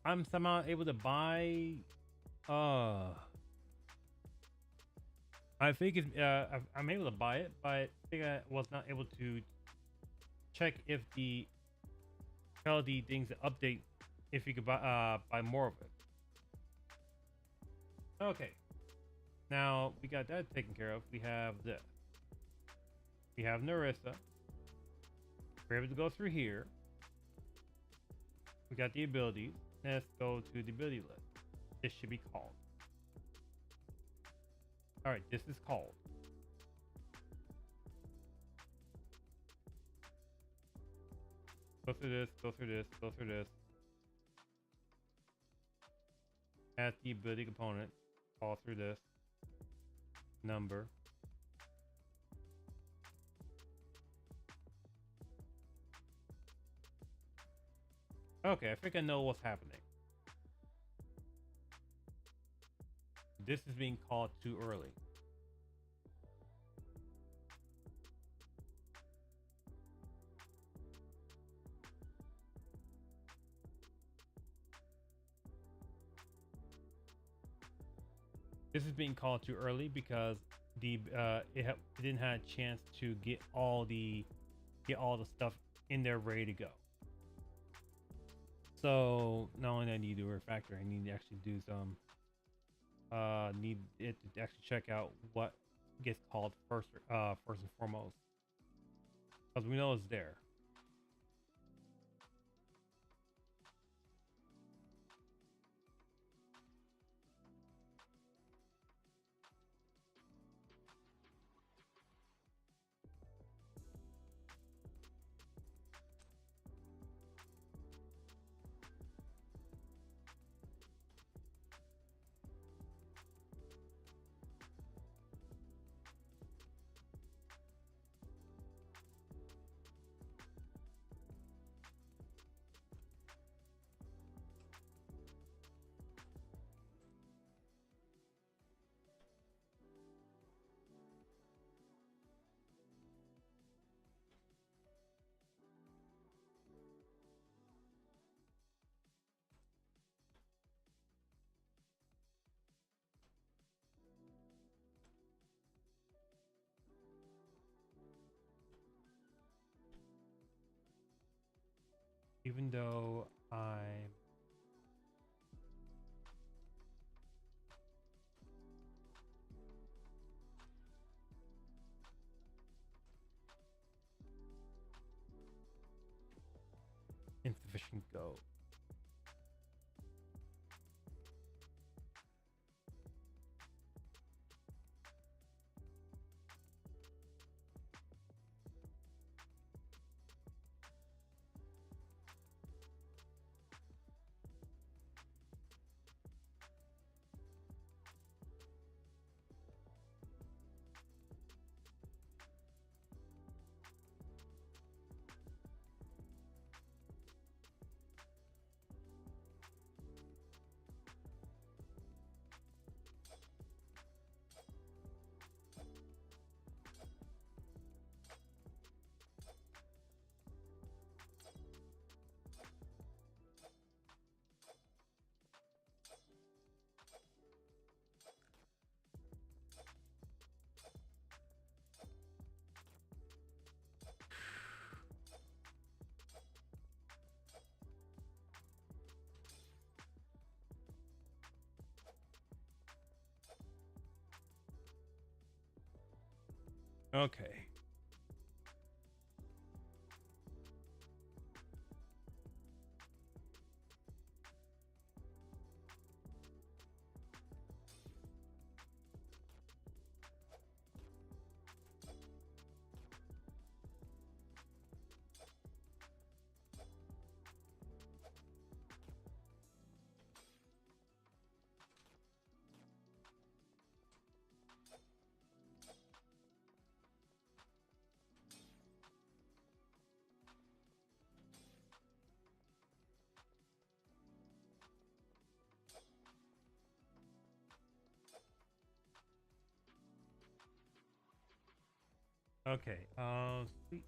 I'm somehow able to buy. Uh, I think it's. I'm able to buy it, but I think I was not able to check if the LD things update if you could buy more of it. Okay. Now we got that taken care of. We have this. We have Narissa. We're able to go through here. We got the abilities. Let's go to the ability list. This should be called. Alright, this is called. Go through this, go through this, go through this. Add the ability component. All through this. Number. Okay, I think I know what's happening. This is being called too early. This is being called too early because the it didn't have a chance to get all the stuff in there ready to go. So not only do I need to refactor, I need to actually do some need it to actually check out what gets called first first and foremost, because we know it's there. Even though I'm insufficient go. Okay. Okay. Sweet.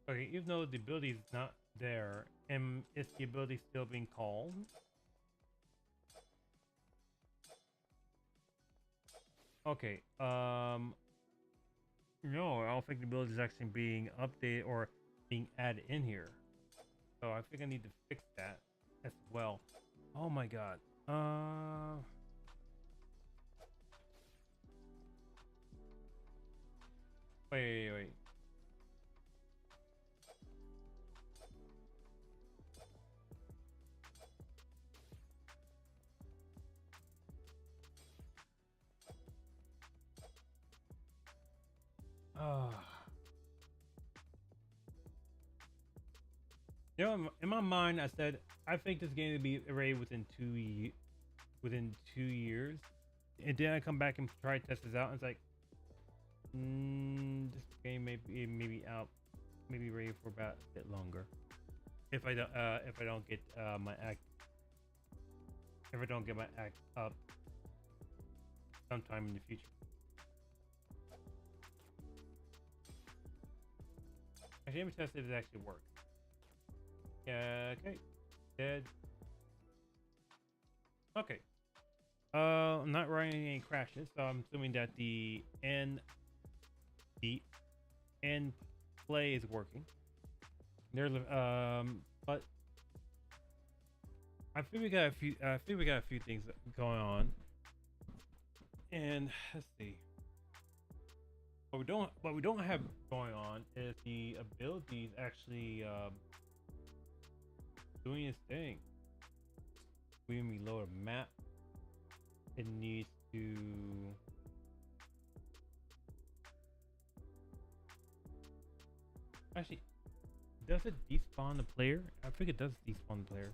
Okay, even though the ability is not there, and is the ability still being called? Okay, no, I don't think the ability is actually being updated or being added in here. So I think I need to fix that as well. Oh my god. Wait. Uh, you know, in my mind, I said I think this game to be ready within within 2 years, and then I come back and try to test this out, and it's like, this game maybe out, maybe ready for about a bit longer. If I don't get my act, if I don't get my act up sometime in the future. Actually, let me test if it actually works. Yeah, okay. Dead. Okay. I'm not running any crashes, so I'm assuming that the end play is working. There's but I think we got a few. I think we got a few things going on, and let's see. What we don't have going on is the abilities actually doing its thing. When we load a map, it needs to. Actually, does it despawn the player? I think it does despawn the player.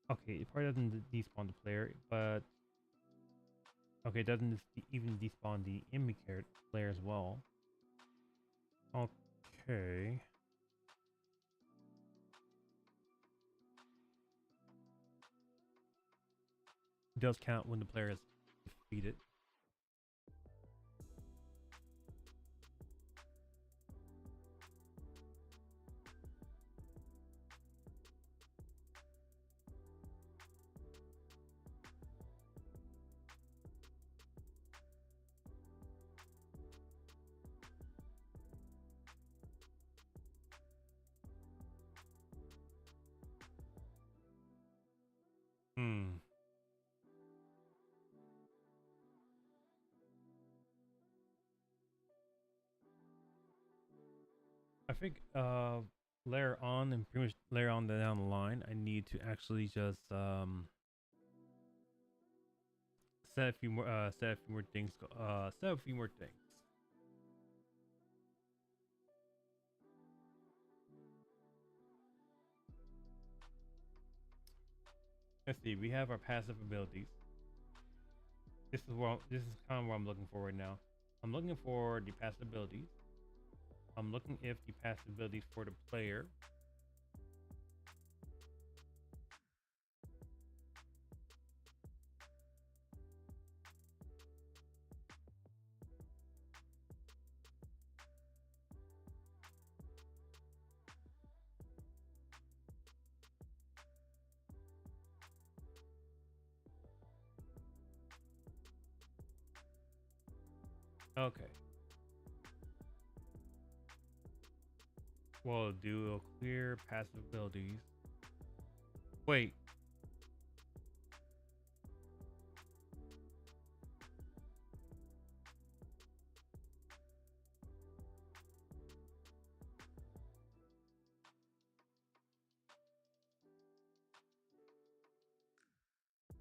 Okay, it probably doesn't despawn the player, but okay, it doesn't even despawn the enemy player as well. Okay. It does count when the player is defeated. Hmm. I think later on and pretty much later on down the line, I need to actually just set a few more things set a few more things. Let's see, we have our passive abilities. This is kind of what I'm looking for right now. I'm looking for the passive abilities. I'm looking if the passive abilities for the player. Okay. Well, do a clear passive abilities. Wait.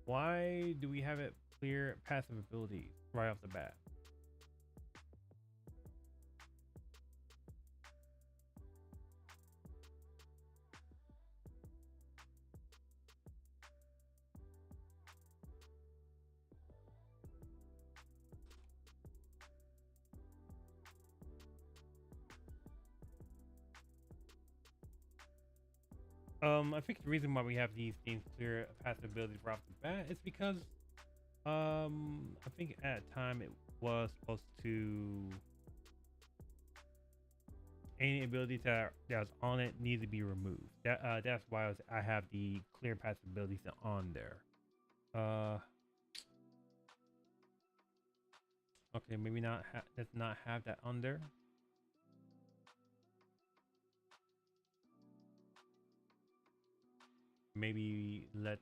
Why do we have it clear passive abilities right off the bat? I think the reason why we have these things clear passive abilities right off the bat is because I think at a time was supposed to any ability that's on it needs to be removed. That's why I have the clear path abilities on there. Okay, maybe not. Let's not have that on there. Maybe let's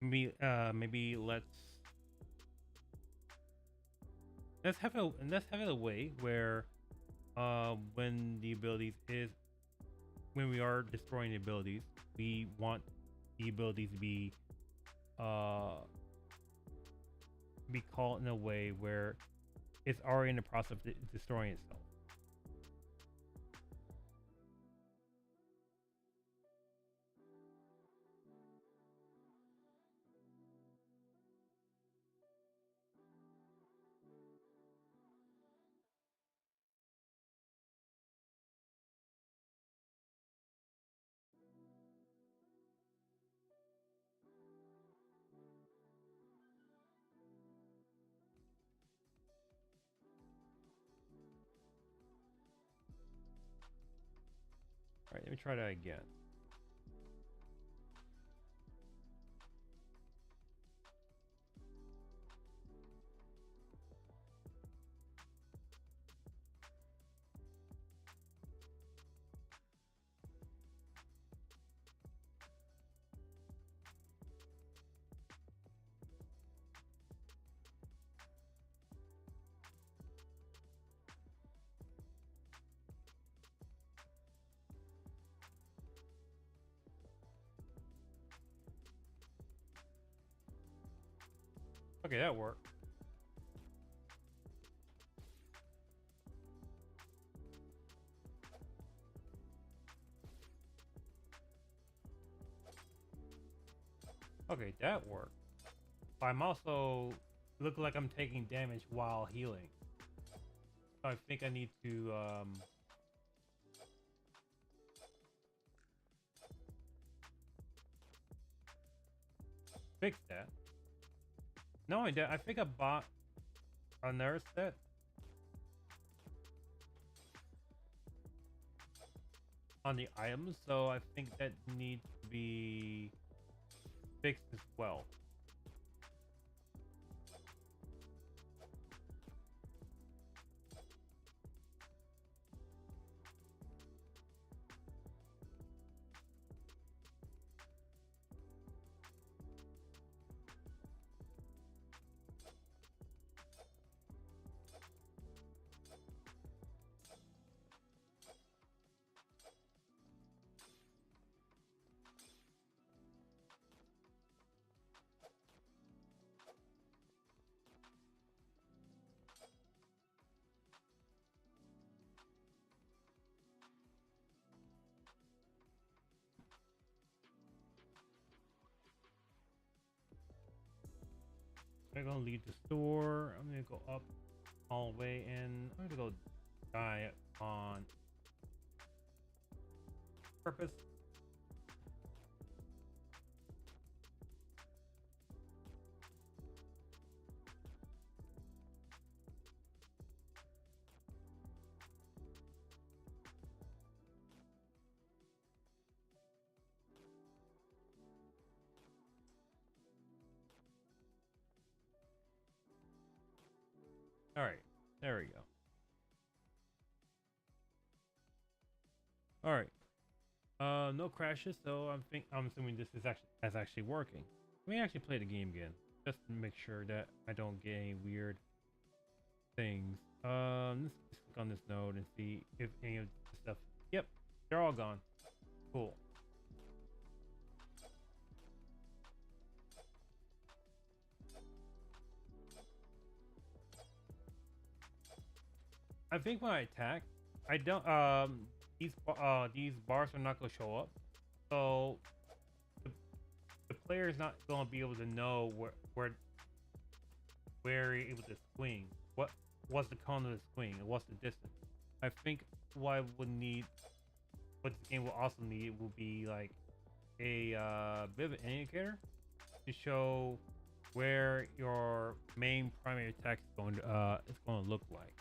maybe let's have it a way where when the abilities is when we are destroying the abilities, we want the abilities to be called in a way where it's already in the process of destroying itself. All right, let me try that again. Okay, that worked. Okay, that worked. I'm also look like I'm taking damage while healing. So I think I need to fix that. Not only that, I think I bought another set. On the items, so I think that needs to be fixed as well. I'm gonna leave the store. I'm gonna go up all the way, and I'm gonna go die on purpose. All right, there we go. All right. No crashes, so I'm assuming this is actually working. Let me actually play the game again, just to make sure that I don't get any weird things. Let's just click on this node and see if any of the stuff. Yep, they're all gone. Cool. I think when I attack, I don't these bars are not gonna show up, so the player is not gonna be able to know where you're able to swing. What's the cone of the swing and what's the distance? I think what I would need, what the game will also need, will be like a bit of an indicator to show where your main primary attack is going to look like.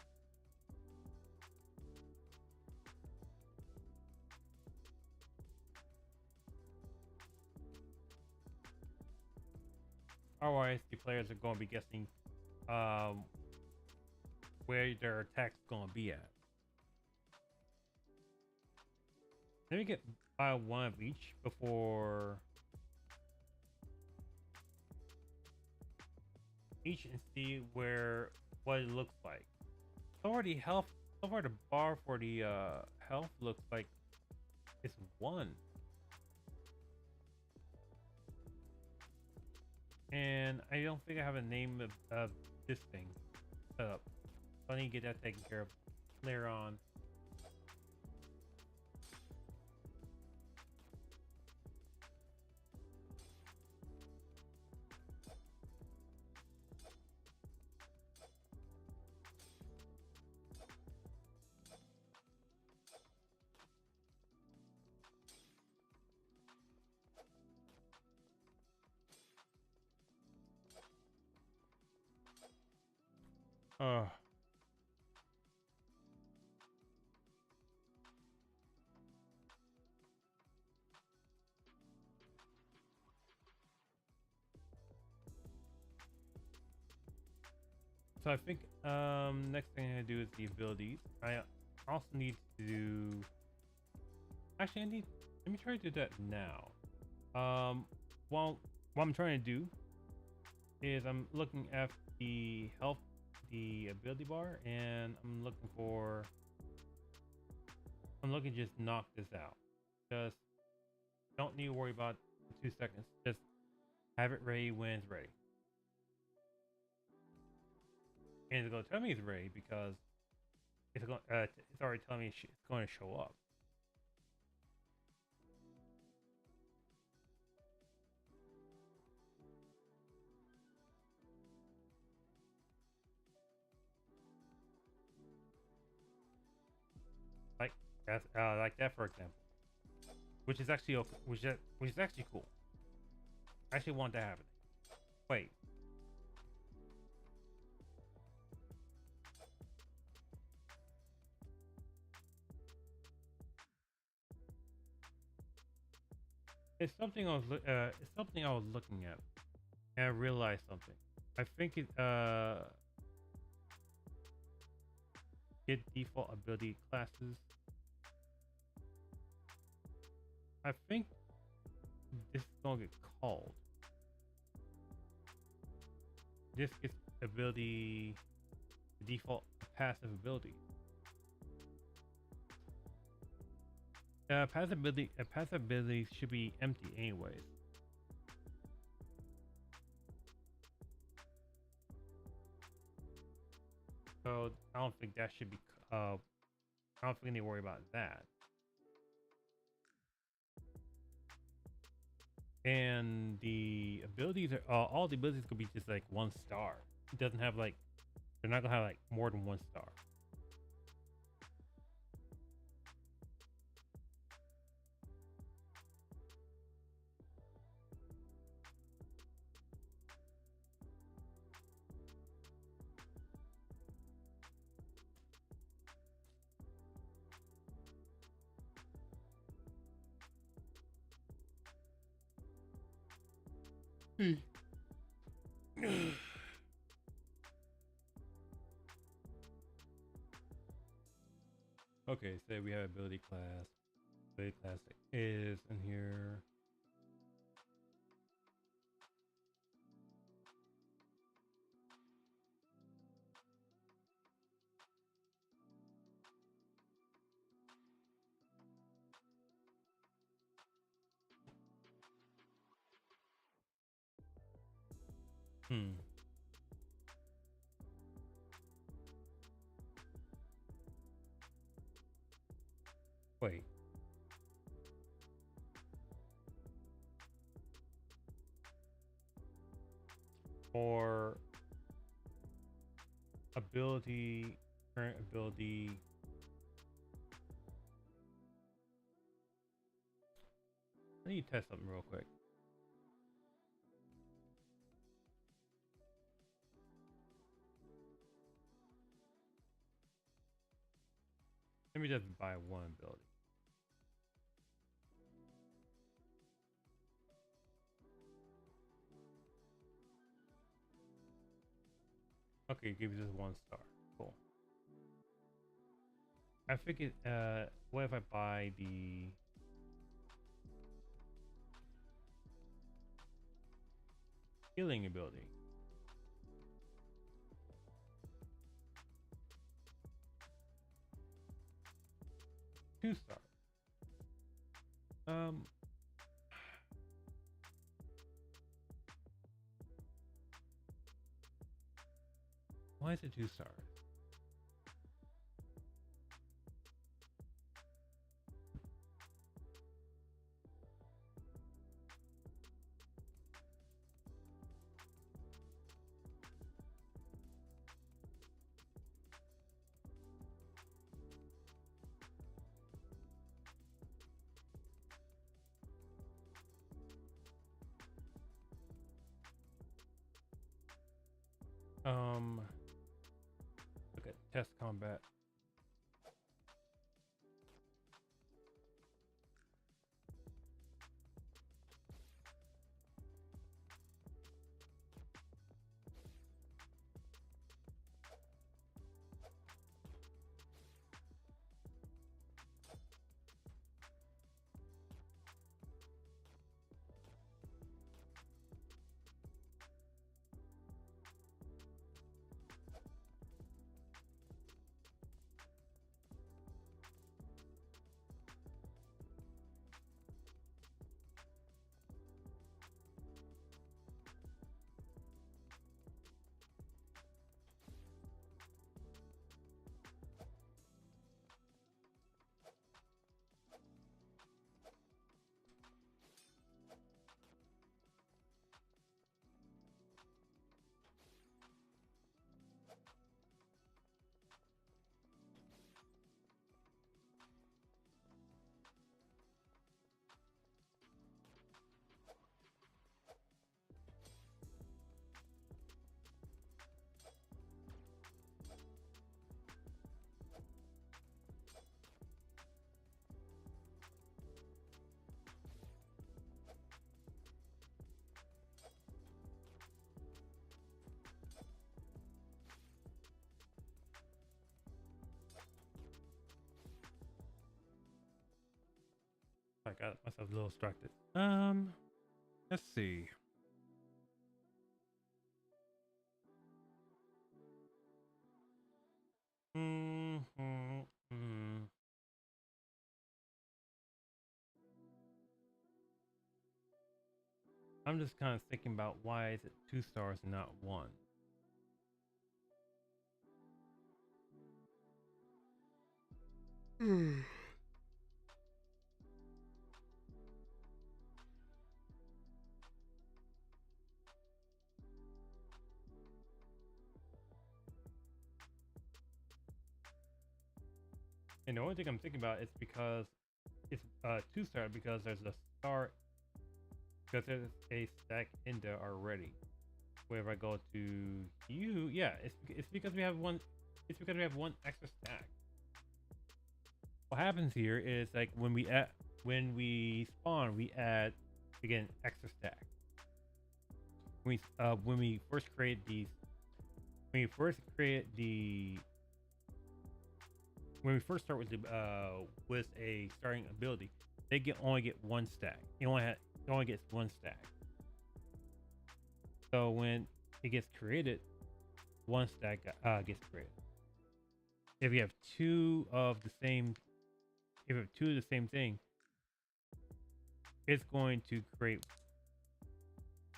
Otherwise, the players are going to be guessing where their attack's going to be at. Let me get one of each before each and see what it looks like. So far, the bar for the health looks like it's 1. And I don't think I have a name of this thing set up. So I need to get that taken care of later on. Uh, so I think next thing I'm gonna do is the abilities. I also need to do. Actually, let me try to do that now. Well, what I'm trying to do is I'm looking at the health, the ability bar, and I'm looking to just knock this out. Just don't need to worry about 2 seconds. Just have it ready when it's ready. And it's going to tell me it's ready because it's already telling me it's going to show up. Like that, for example, which is actually okay, which is actually cool. I actually want that happening. Wait. It's something I was looking at, and I realized something. I think it get default ability classes. I think this is gonna get called. This gets ability, default passive ability. Passive ability should be empty anyways. So I don't think that should be. I don't think they need to worry about that. And the abilities are all the abilities could be just like 1 star. It doesn't have like they're not gonna have like more than 1 star. Okay, so we have ability class. Ability class is in here. Wait. For ability, current ability. I need to test something real quick. Let me just buy one ability. Okay, give you just 1 star. Cool. I figured, what if I buy the healing ability? Two stars. Why is it 2 stars? Okay, test combat. I got myself a little distracted. Let's see. I'm just kind of thinking about why is it 2 stars and not 1? And the only thing I'm thinking about is because it's 2 star because there's a star because there's a stack in there already. Whenever I go to you, yeah, it's because we have one. It's because we have one extra stack. What happens here is like when we spawn, we add again extra stack. When we first create these, when we first create the when we first start with the with a starting ability, they only get 1 stack. It only gets 1 stack. So when it gets created, 1 stack gets created. If you have two of the same thing, it's going to create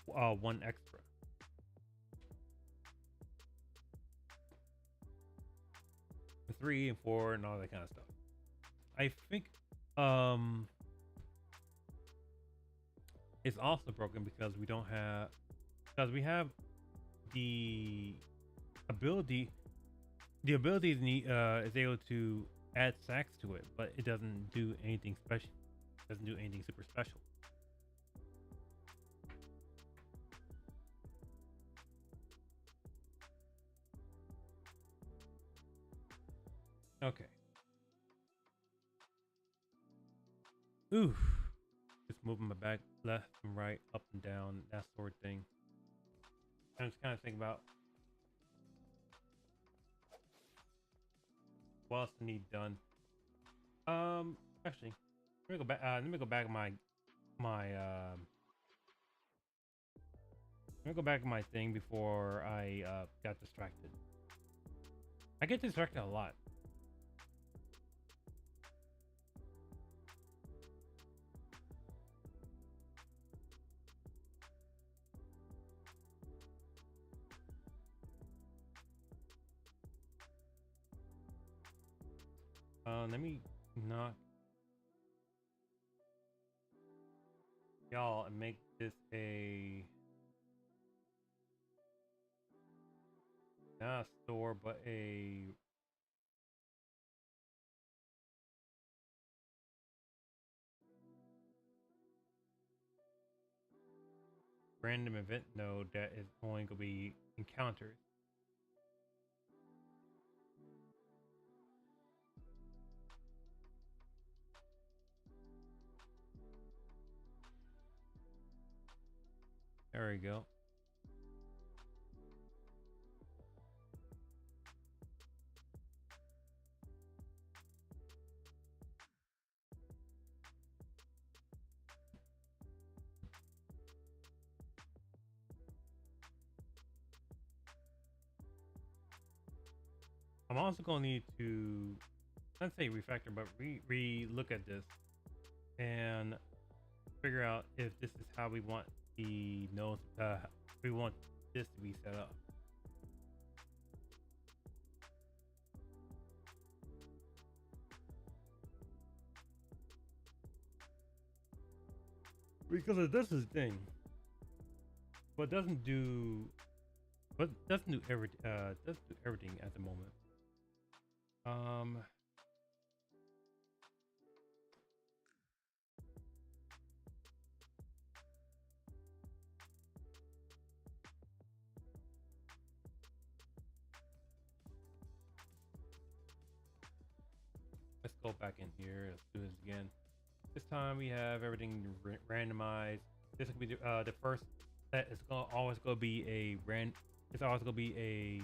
1 extra. The 3 and 4 and all that kind of stuff. I think it's also broken because we have the ability. The ability is able to add stacks to it, but it doesn't do anything special. It doesn't do anything super special. Okay. Oof. Just moving my back left and right, up and down, that sort of thing. I'm just kind of thinking about what else I need done. Actually, let me go back. Let me go back my let me go back to my thing before I got distracted. I get distracted a lot. Let me knock y'all and make this a not a store, but a random event node that is only going to be encounters. There we go. I'm also going to need to, let's say refactor, but re-look at this and figure out if this is how we want the nodes, we want this to be set up. Because this is the thing, but doesn't do everything at the moment. Let's go back in here. Let's do this again. This time we have everything randomized. This will be the first set. It's always gonna be a It's always gonna be a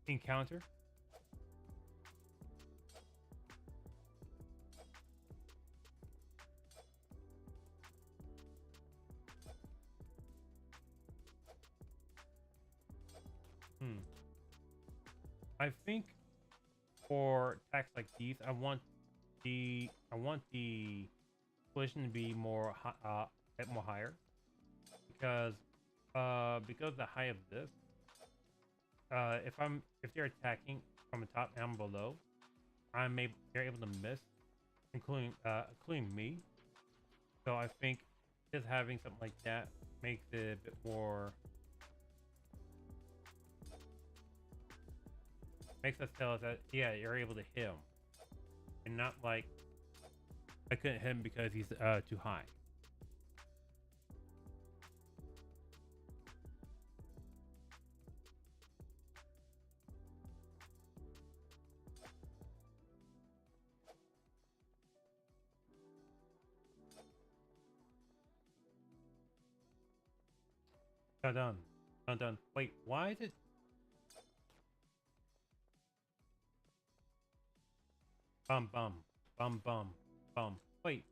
encounter. I think for attacks like these, I want the collision to be more higher, because the height of this, if they're attacking from the top and below, they're able to miss, including me. So I think just having something like that makes it a bit more, makes us tell us that, yeah, you're able to hit him, and not like I couldn't hit him because he's too high. Done. Done. Wait, why is it? Bum. Wait.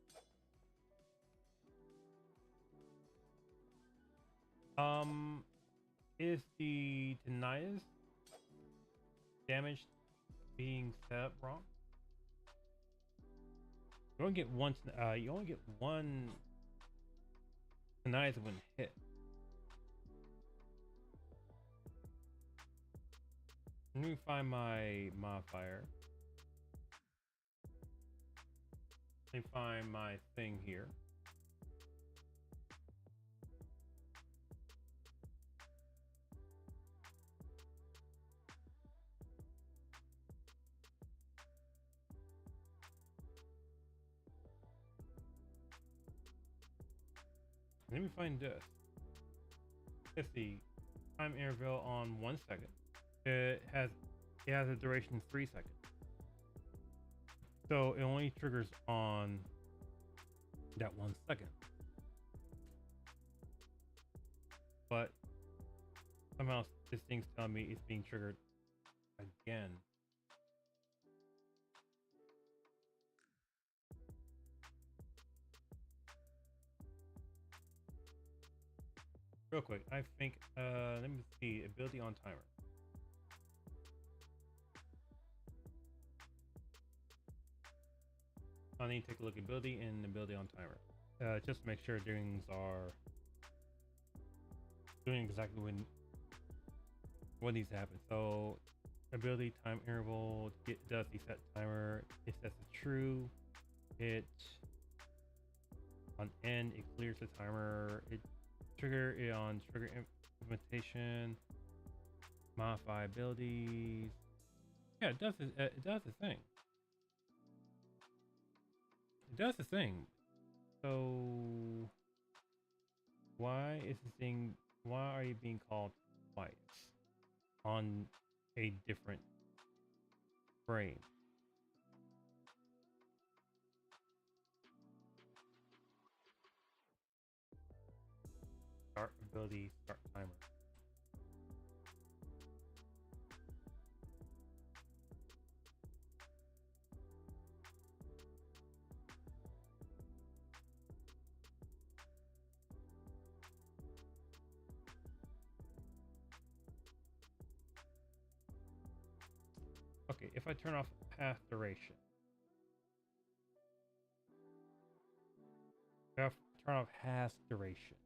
Is the deniers damage being set up wrong? You only get one. You only get one deniers when hit. Let me find my modifier. Let me find my thing here. Let me find this. Let's see. Time interval on 1 second. It has a duration of 3 seconds. So it only triggers on that 1 second. But somehow this thing's telling me it's being triggered again. Real quick, I think, let me see, ability on timer. I need to take a look at ability and ability on timer. Just to make sure things are doing exactly what needs to happen. So, ability time interval, it does the set timer, it sets it true, it on end, it clears the timer, it trigger it on trigger implementation, modify abilities. Yeah, it does the thing. It does the thing. So why is this thing? Why are you being called twice on a different frame? Start ability, start timer. Okay, if I turn off path duration, if I turn off path duration,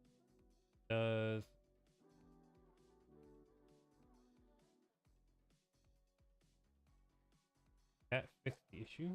does that fix the issue?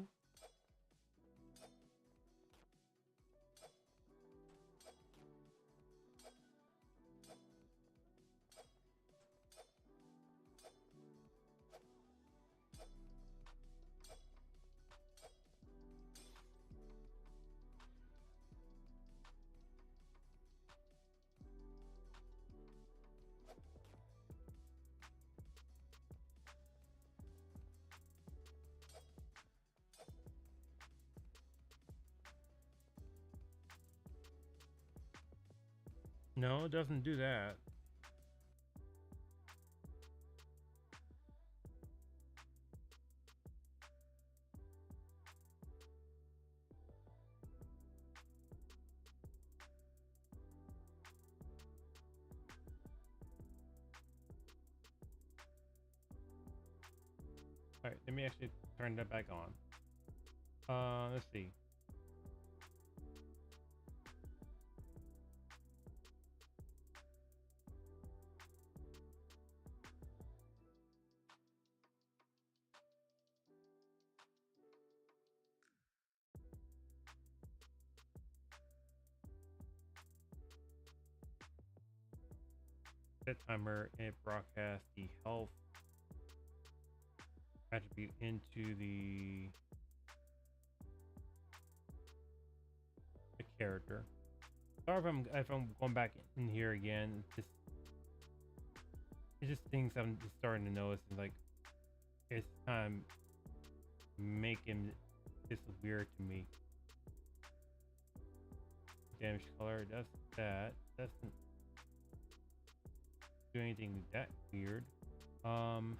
No, it doesn't do that. All right, let me actually turn that back on. Let's see. Set timer and it broadcasts the health attribute into the character. Sorry if I'm going back in here again. It's just things I'm just starting to notice, and like it's kind of making this weird to me. Damage color does that. Doesn't do anything that weird. Hmm.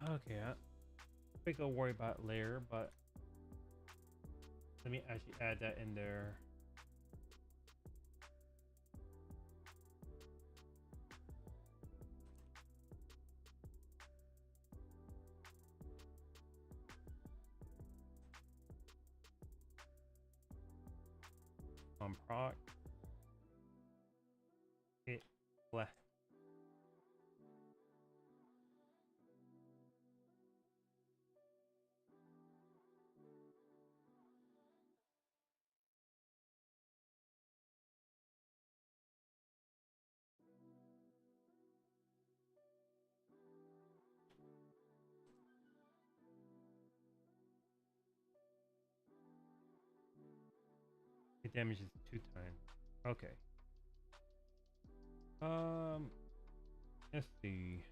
Okay. I think I'll worry about it later, but let me actually add that in there. On proc, it left. damage is 2 times. Okay. Let's see.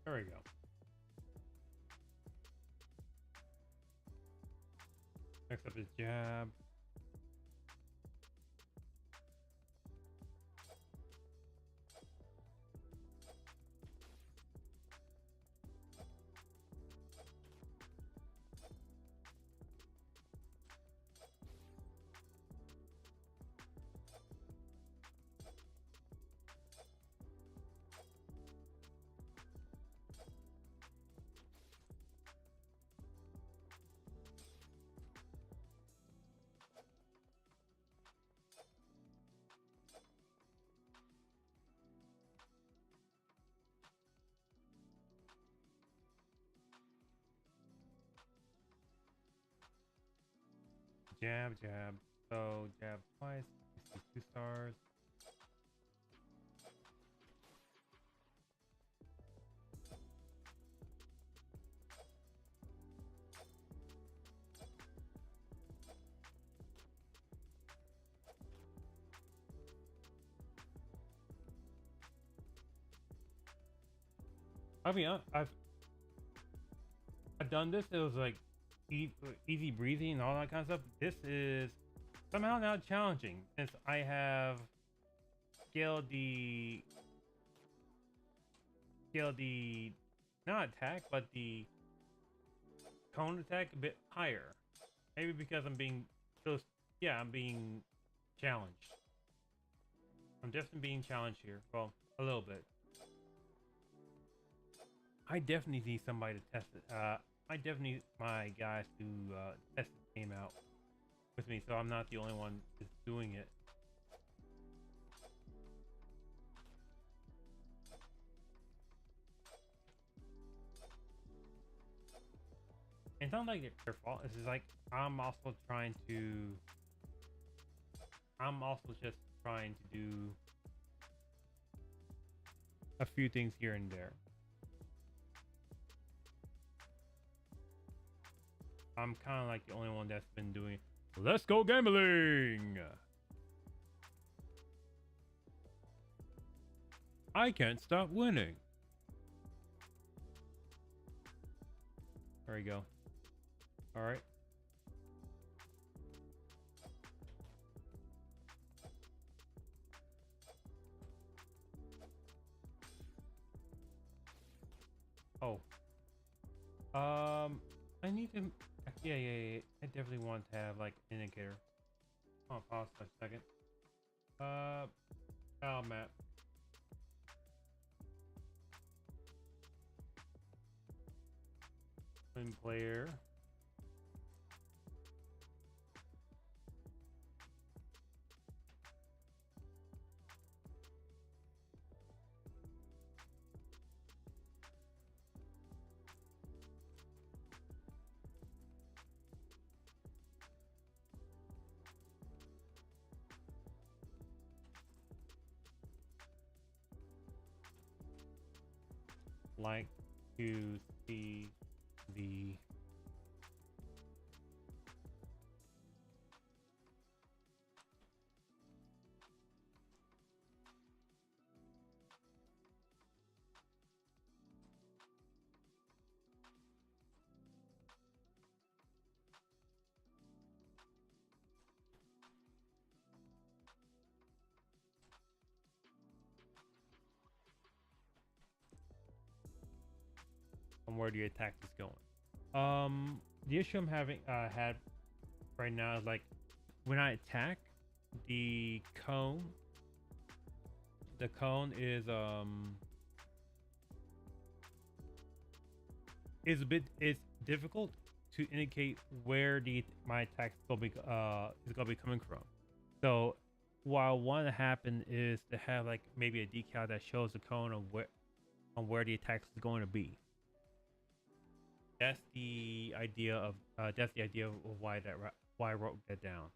There we go. Next up is jab. Jab, jab. So jab twice. 2 stars. I mean, I've done this. It was like easy breezy and all that kind of stuff. This is somehow now challenging since I have scaled the not attack but the cone attack a bit higher. Maybe because I'm being I'm being challenged. I'm definitely being challenged here. Well, a little bit. I definitely need somebody to test it. I definitely need my guys to test the game out with me, so I'm not the only one that's doing it. And it's not like it's their fault. It's just like I'm also just trying to do a few things here and there. I'm kind of like the only one that's been doing Let's Go Gambling. I can't stop winning. There we go. All right. Oh. I need to. Yeah. I definitely want to have like an indicator. I'll pause for a second. File map. In player. Like to see the on where the attack is going. The issue I'm having had right now is like when I attack, the cone is it's difficult to indicate where my attack is gonna be coming from. So while one happen is to have like maybe a decal that shows the cone on where the attack is going to be. That's the idea of why I wrote that down.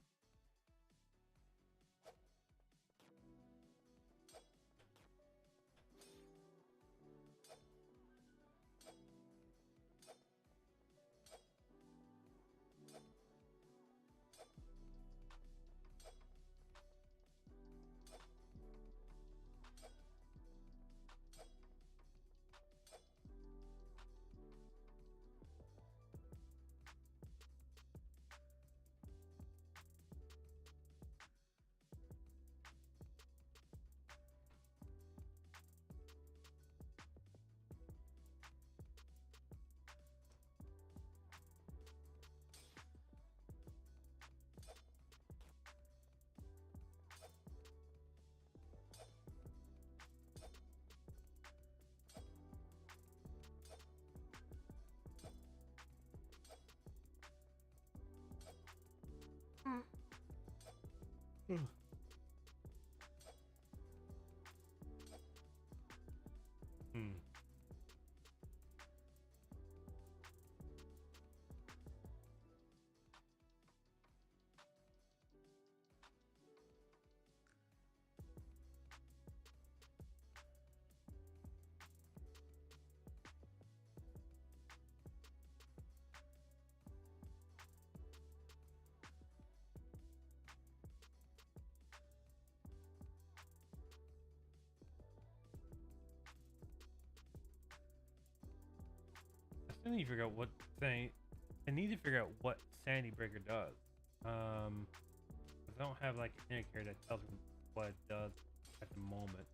Hmm. I still need to figure out what thing. I need to figure out what Sandy Breaker does. 'Cause I don't have like an indicator that tells me what it does at the moment.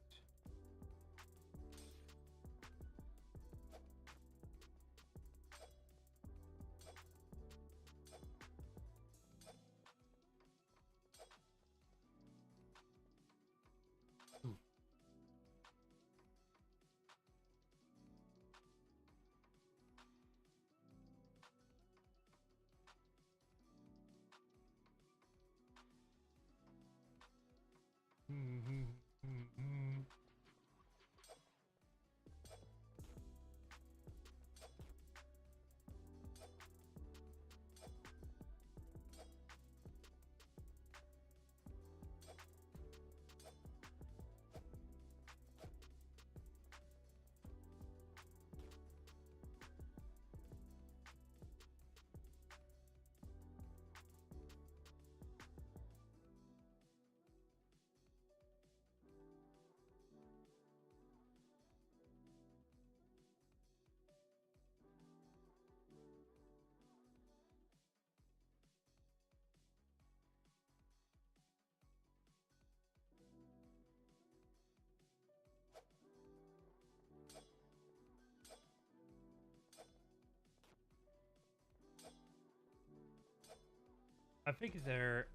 I think the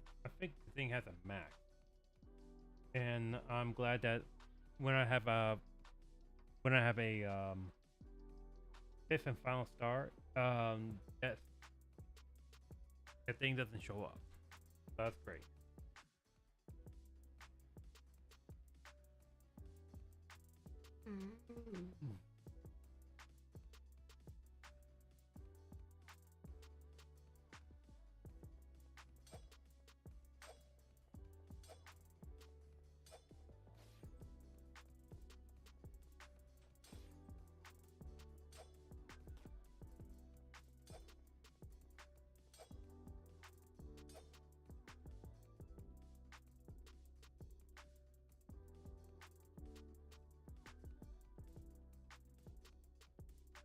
thing has a max, and I'm glad that when I have a fifth and final star, that thing doesn't show up. So that's great.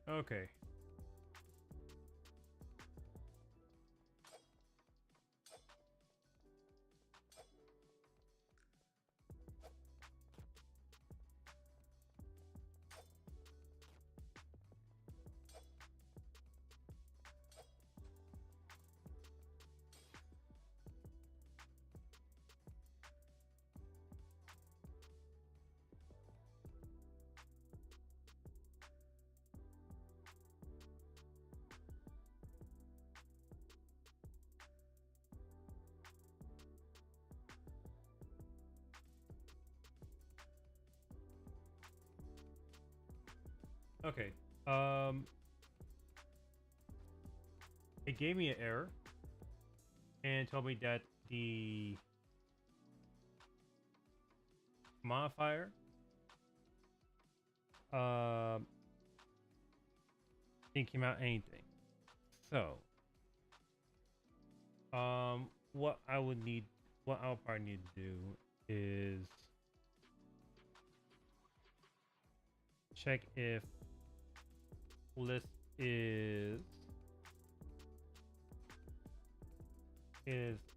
Okay. Okay. It gave me an error and told me that the modifier didn't come out anything. So, what I would need, what I'll probably need to do is check if list is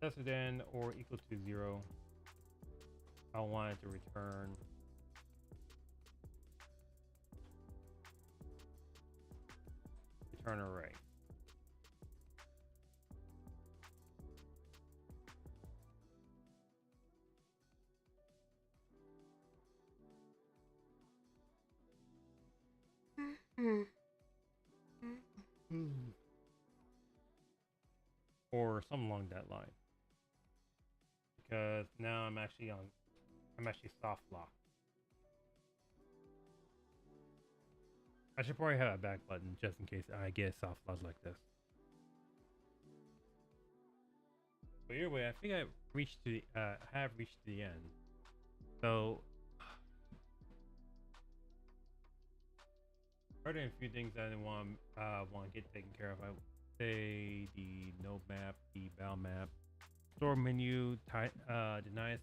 lesser than or equal to 0. I want it to return array. Or something along that line. Because now I'm actually soft locked. I should probably have a back button just in case I get soft locked like this. But either way, I think I have reached the end. So are there a few things that I want to get taken care of? I would say the node map, the bow map, store menu, denies.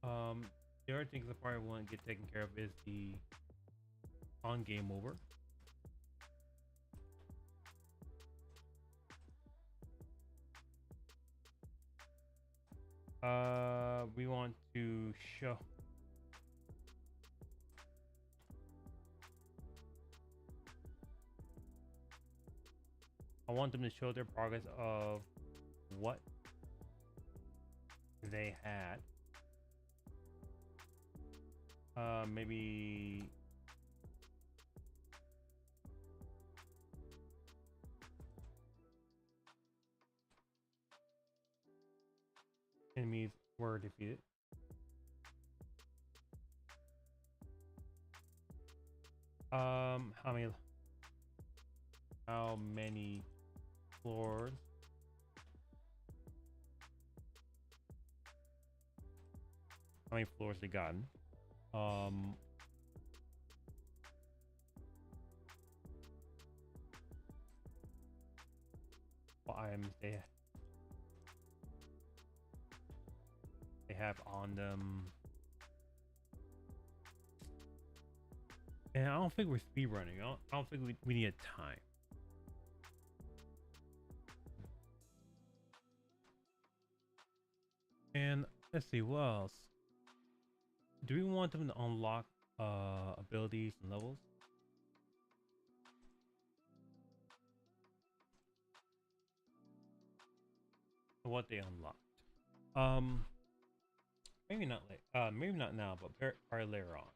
The other things I probably want to get taken care of is the on game over. We want to show. I want them to show their progress of what they had. Maybe enemies were defeated. How many floors? How many floors they gotten? What items they have on them. And I don't think we're speed running. I don't think we need a time. And let's see, what else? Do we want them to unlock abilities and levels? What they unlocked? Maybe not maybe not now, but probably later on.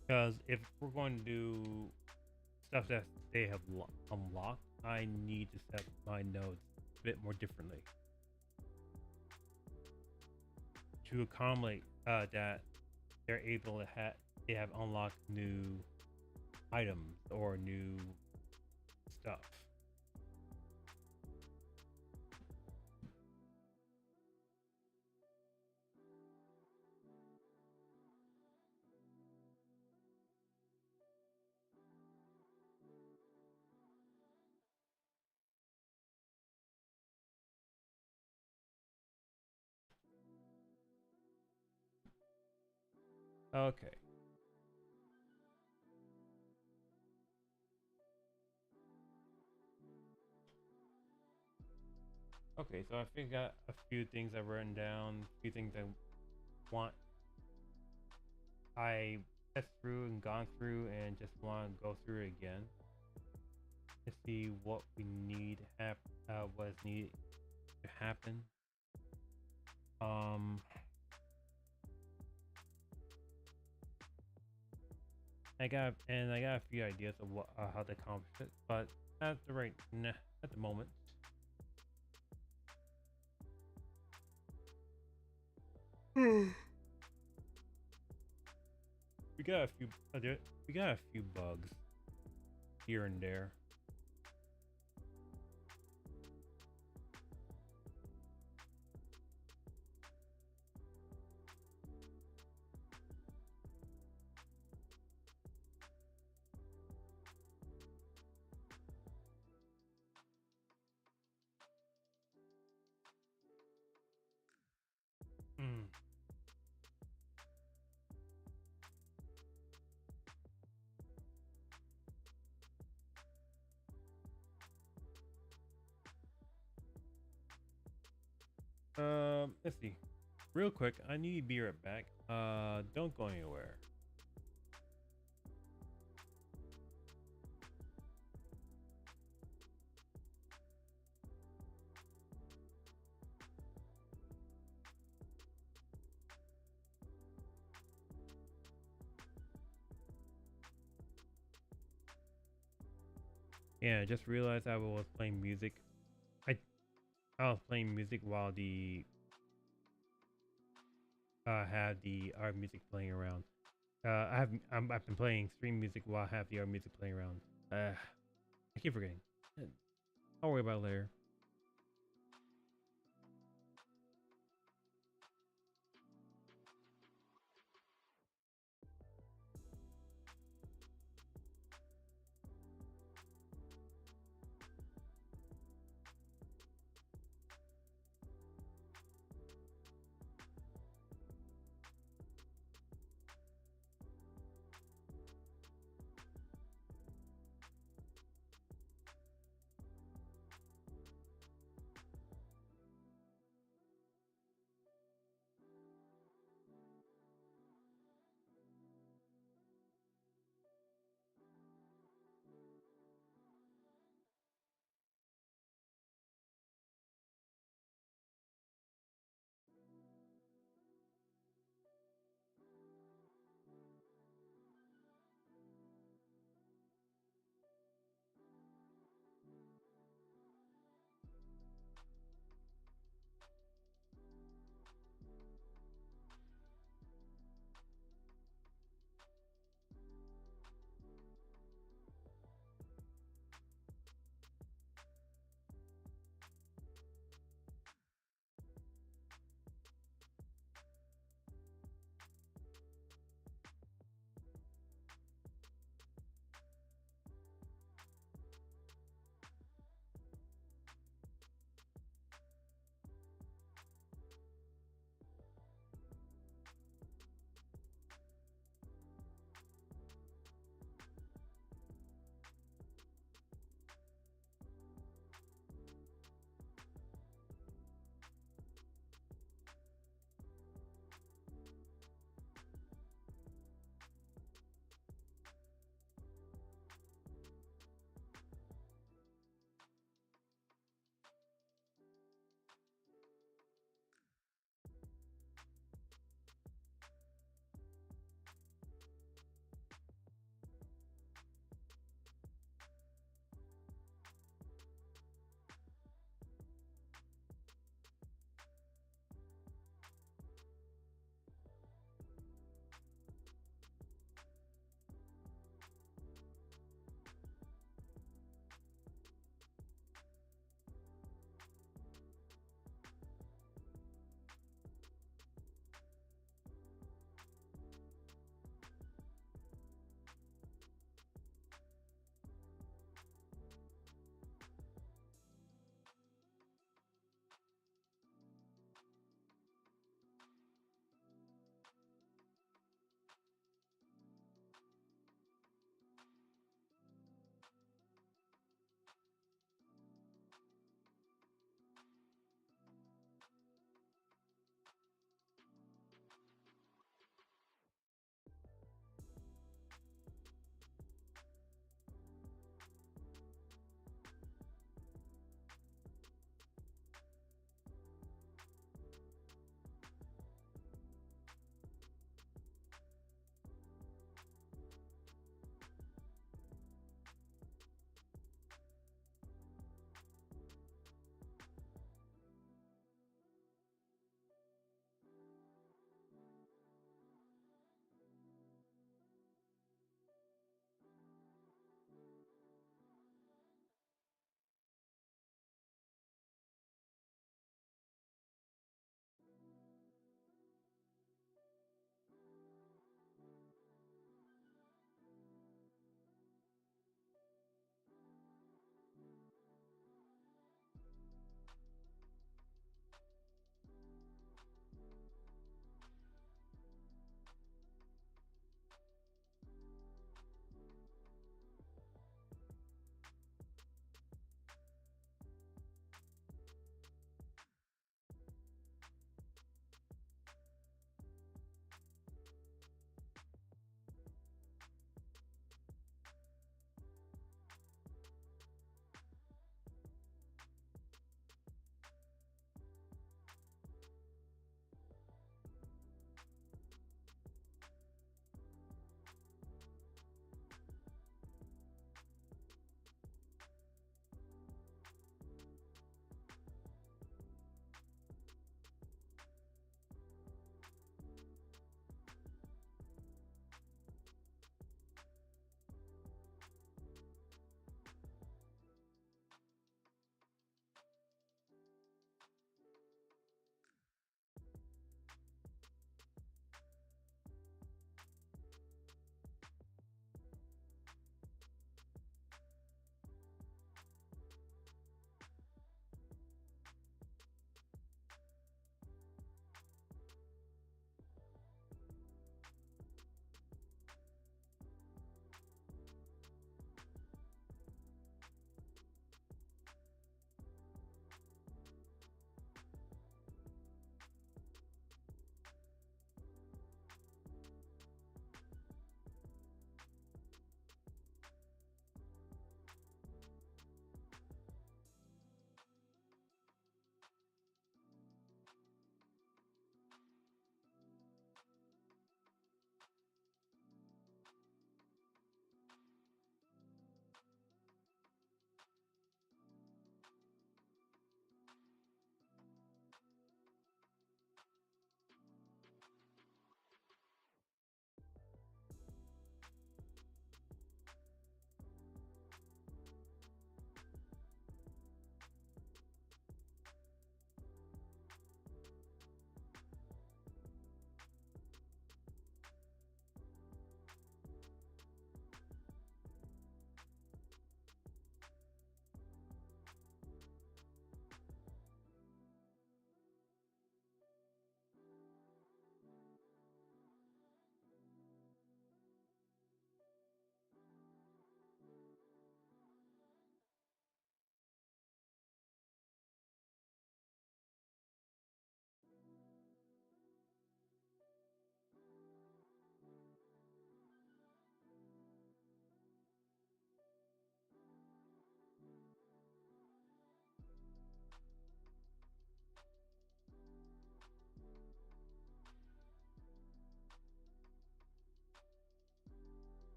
Because if we're going to do stuff that they have unlocked, I need to set my nodes a bit more differently to accommodate that they're able to they have unlocked new items or new stuff. Okay. Okay, so I think I got a few things I've written down, a few things I test through and gone through and just want to go through it again to see what we need what is needed to happen. I got a few ideas of what how to accomplish it, but at the moment. We got a few. We got a few bugs here and there. Mm. Let's see. Real quick, I need to be right back. Don't go anywhere. Yeah, I just realized I was playing music. I I was playing music while the had the art music playing around. I've been playing stream music while I have the art music playing around. I keep forgetting. I'll worry about it later.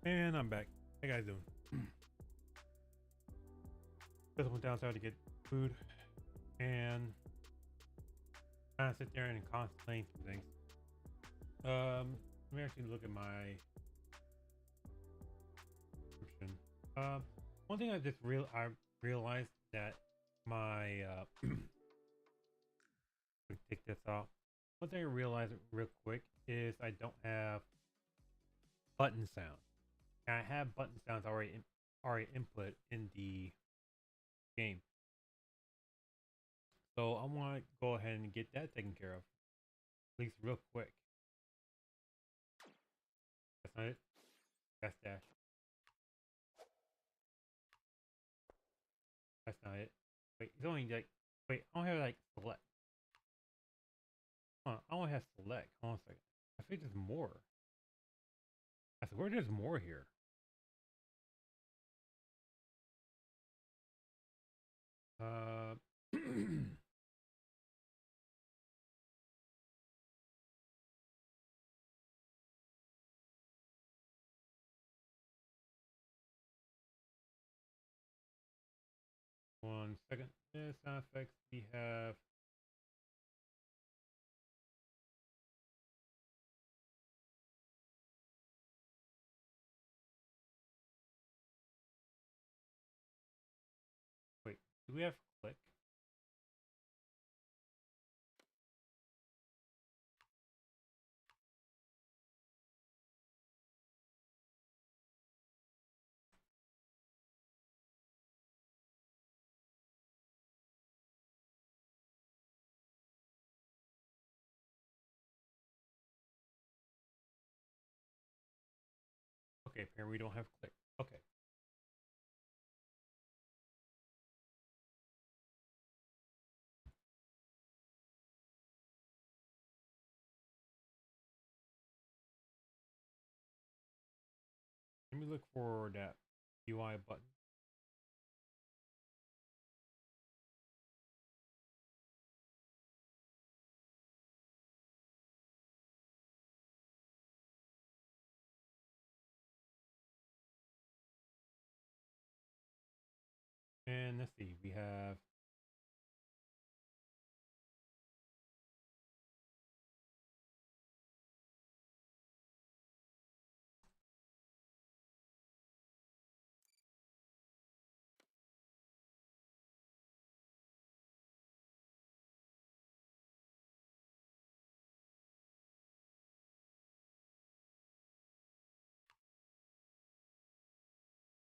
And I'm back. How you guys doing? Just went downstairs to get food and kind of sit there and contemplate some things. Let me actually look at my description. One thing I realized that my take this off. One thing I realized real quick is I don't have button sound. And I have button sounds already input in the game. So I want to go ahead and get that taken care of, at least real quick. That's not it. That's dash. That's not it. Wait, it's only like, wait, I don't have like select. Huh, I only have select. Hold on a second. I think there's more. I swear there's more here. One second. Sound effects. We have. Wait, do we have click? Okay, apparently we don't have click. Okay. Let me look for that UI button. And let's see, we have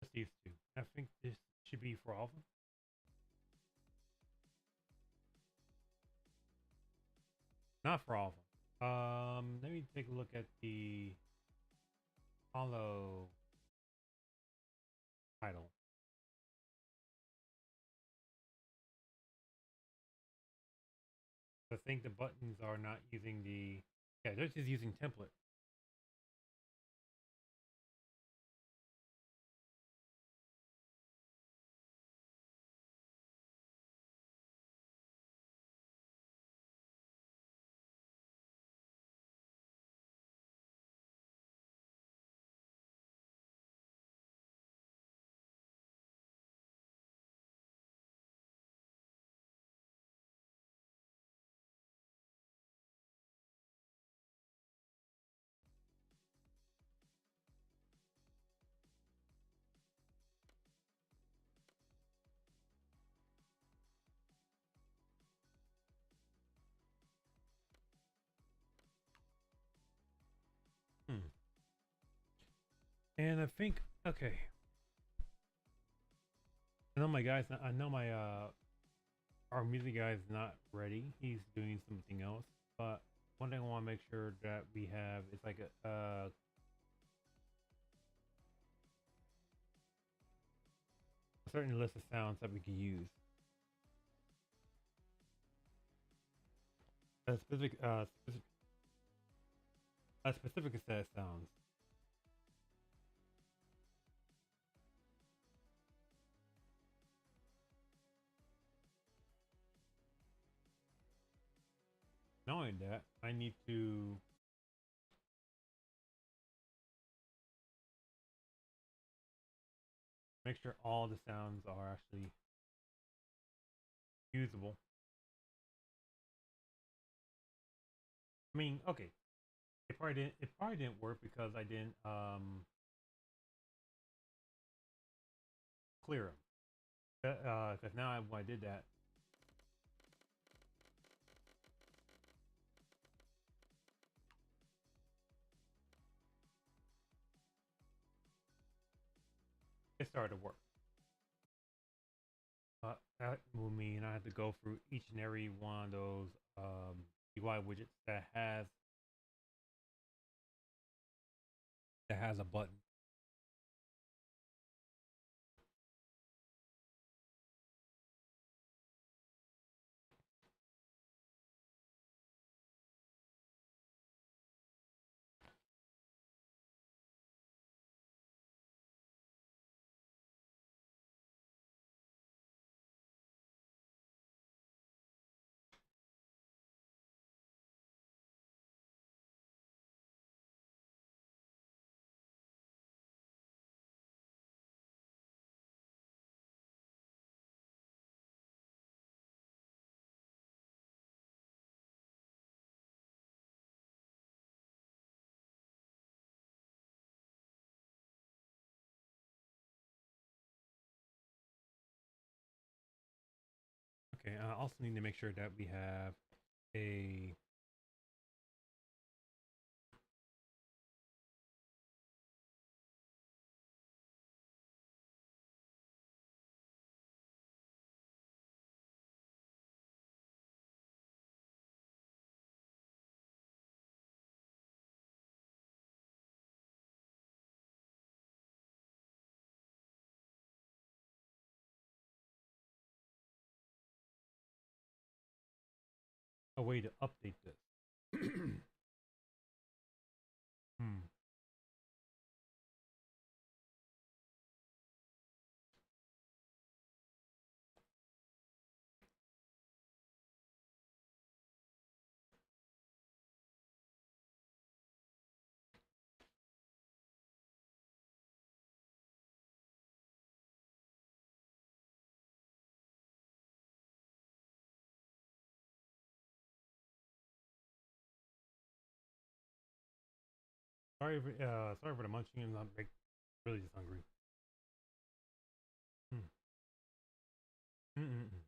just these two. I think this should be for all of them. Not for all of them. Let me take a look at the Holo title. I think the buttons are not using the. Yeah, they're just using template. Hmm. And I think okay. I know my guys. I know my our music guy is not ready. He's doing something else. But one thing I want to make sure that we have is like a certain list of sounds that we can use. A specific set of sounds. Not only that, I need to Make sure all the sounds are actually usable. I mean, okay, it probably didn't work because I didn't clear them. Because now when I did that, it started to work. That will mean I have to go through each and every one of those UI widgets that has a button. Okay, I also need to make sure that we have a way to update this. Hmm. Sorry for the munching. I'm like really just hungry. Hmm. Mm-mm-mm.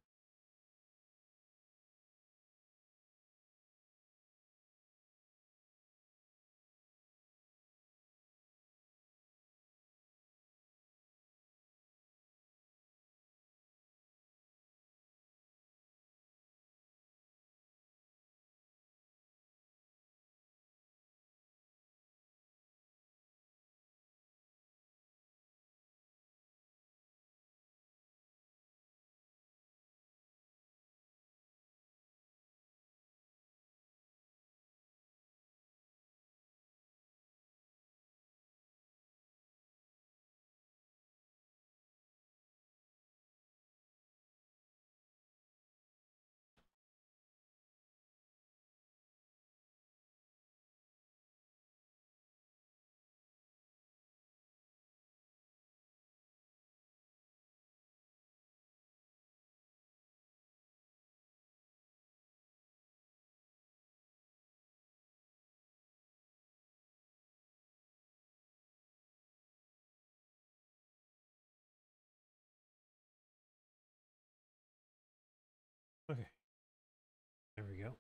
Okay, there we go.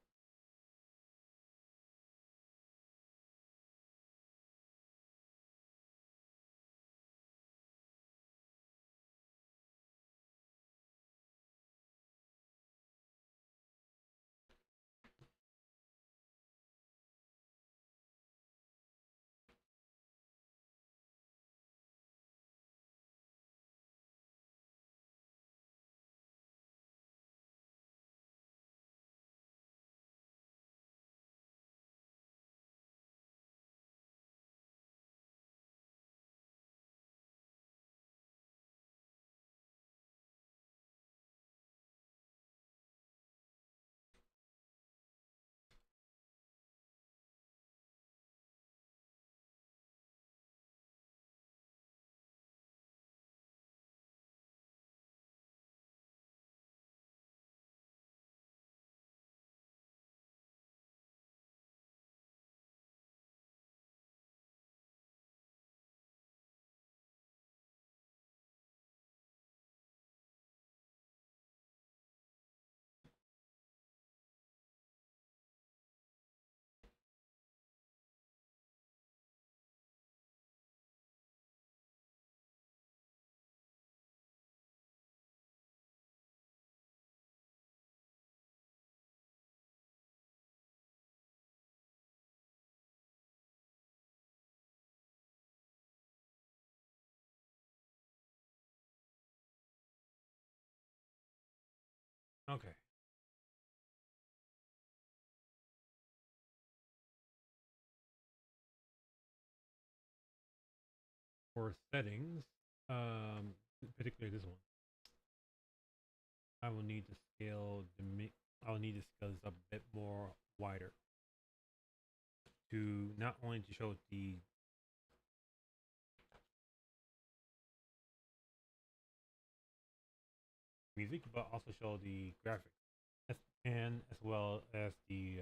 Okay. For settings, particularly this one, I will need to scale I will need to scale this up a bit more wider to not only to show the music, but also show the graphics and as well as the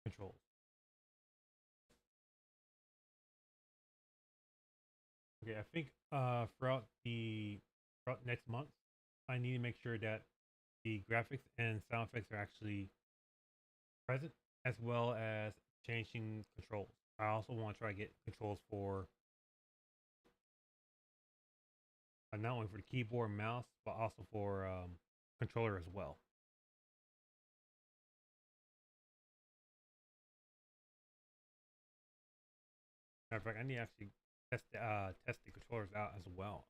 controls. Okay, I think throughout next month, I need to make sure that the graphics and sound effects are actually present, as well as changing controls. I also want to try to get controls for not only for the keyboard and mouse, but also for controller as well. Matter of fact, I need to actually test the controllers out as well.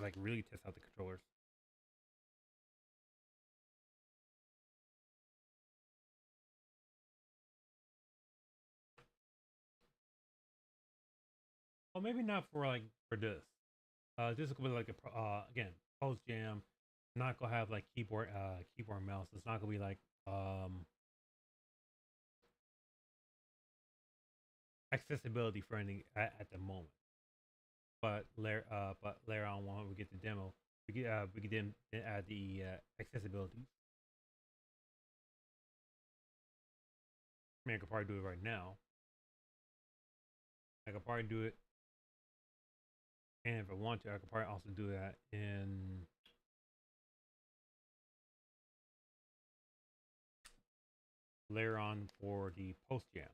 Like really test out the controllers. Well, maybe not for like for this. This is gonna be like a again post jam. Not gonna have like keyboard and mouse. It's not gonna be like accessibility friendly at the moment. But later on when we get the demo, we can then add the accessibility. I mean, I could probably do it right now. I could probably do it, and if I want to, I could probably also do that in later on for the post jam.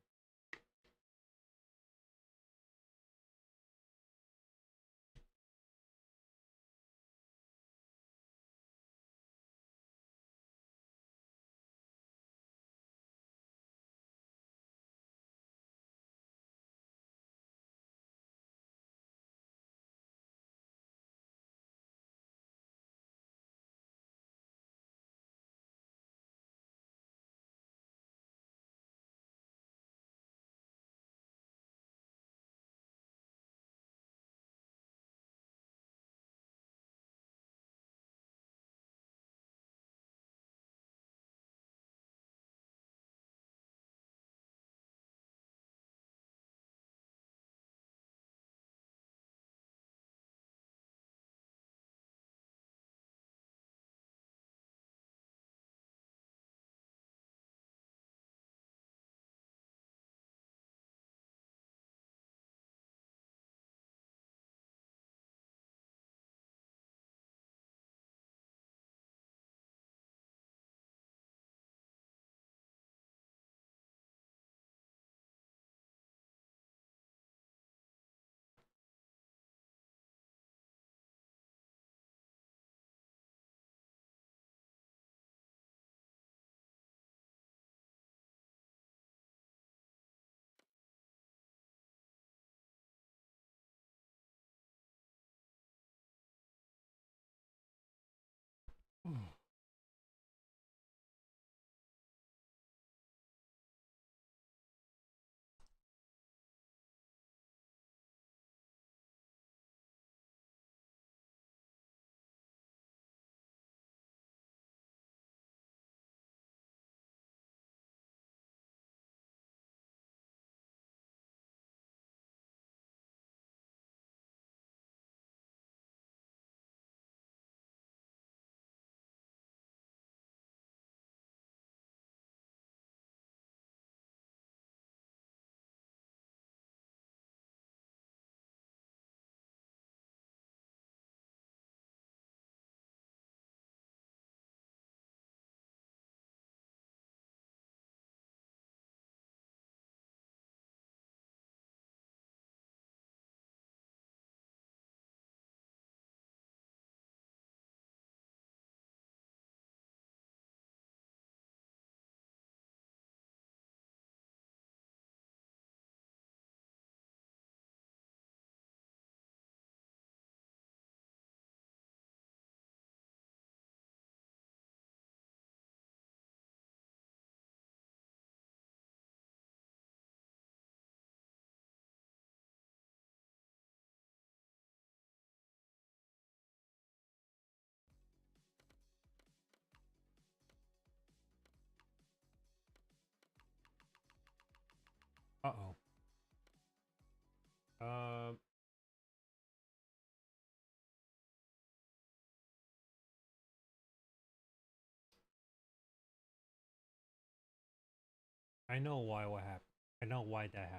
I know why what happened. I know why that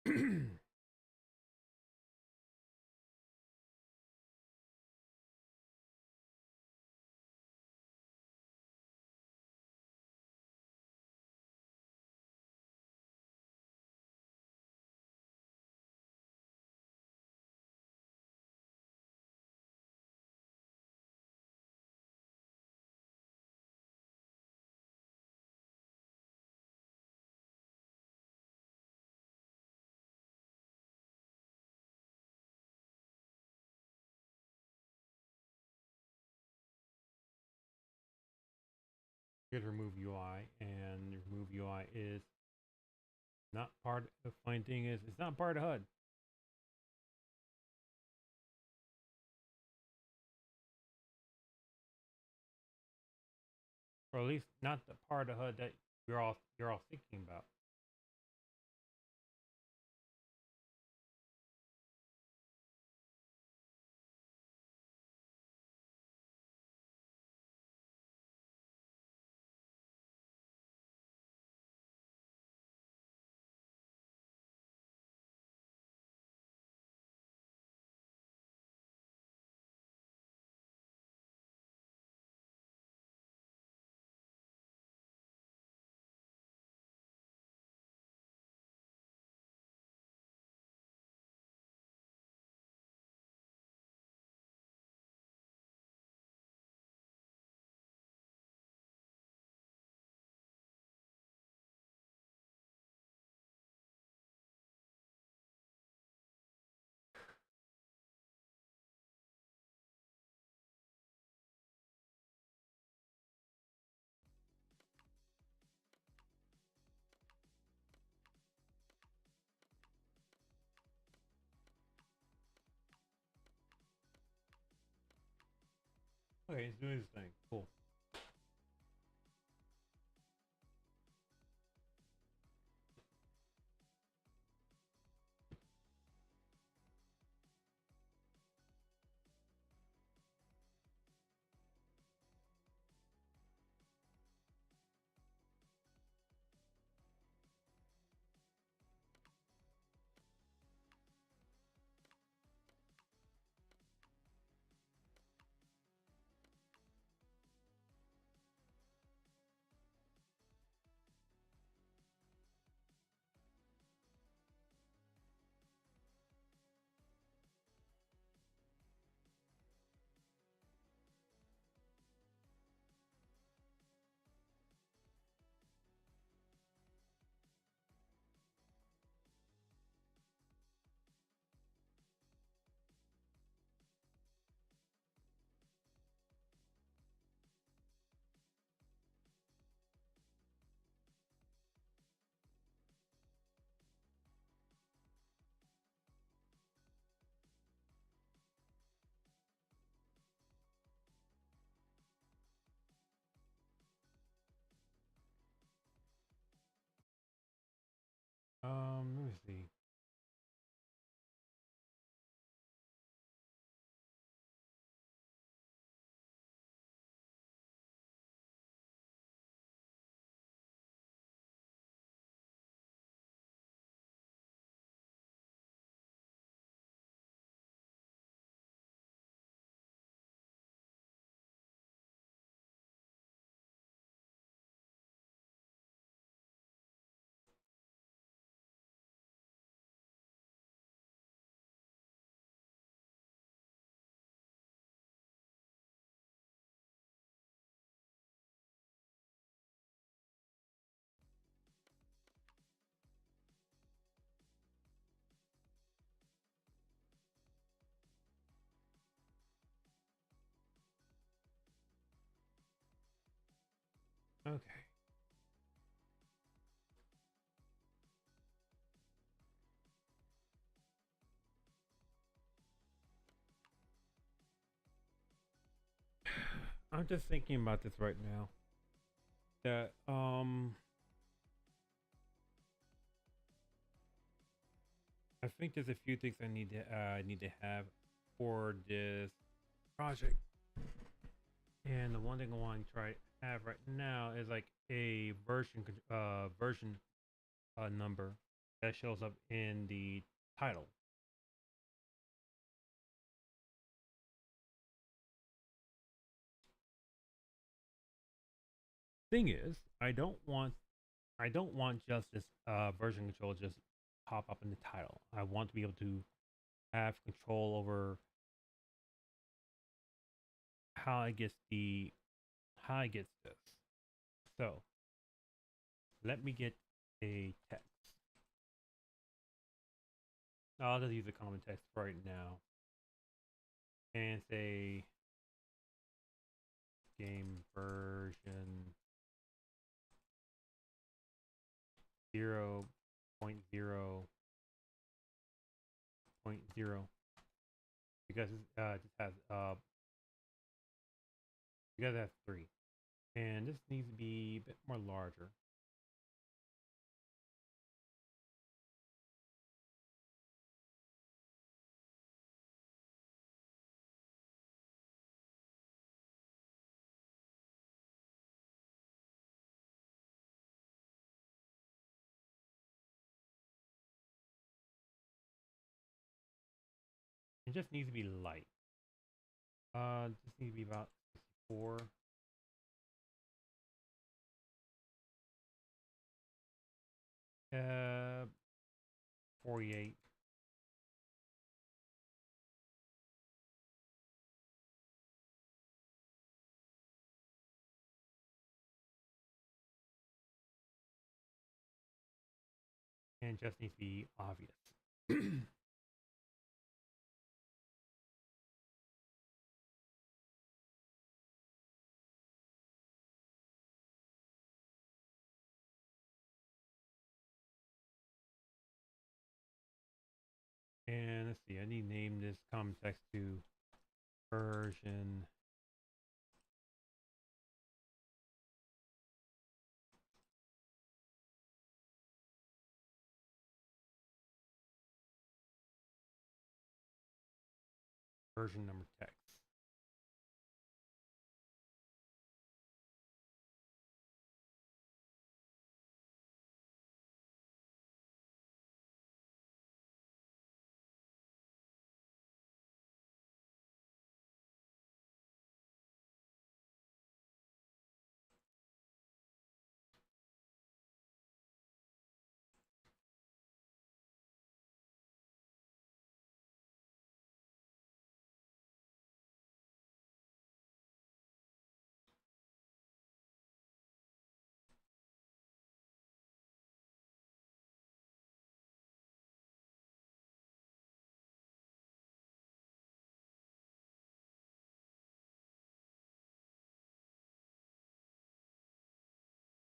happened. Here's remove UI, and remove UI is not part. The funny thing is, it's not part of HUD. Or at least not the part of HUD that you're all thinking about. Okay, it's doing his thing. Cool. Let me see. Okay. I'm just thinking about this right now. That I think there's a few things I need to have for this project. And the one thing I want to try have right now is like a version number that shows up in the title. Thing is, I don't want just this version control just pop up in the title. I want to be able to have control over how I get this. So let me get a text. I'll just use a common text right now and say game version 0.0.0 because it just has because it has 3, and this needs to be a bit more larger. It just needs to be light. Just needs to be about 64. 48. And just needs to be obvious. And let's see, I need to name this common text to version number text.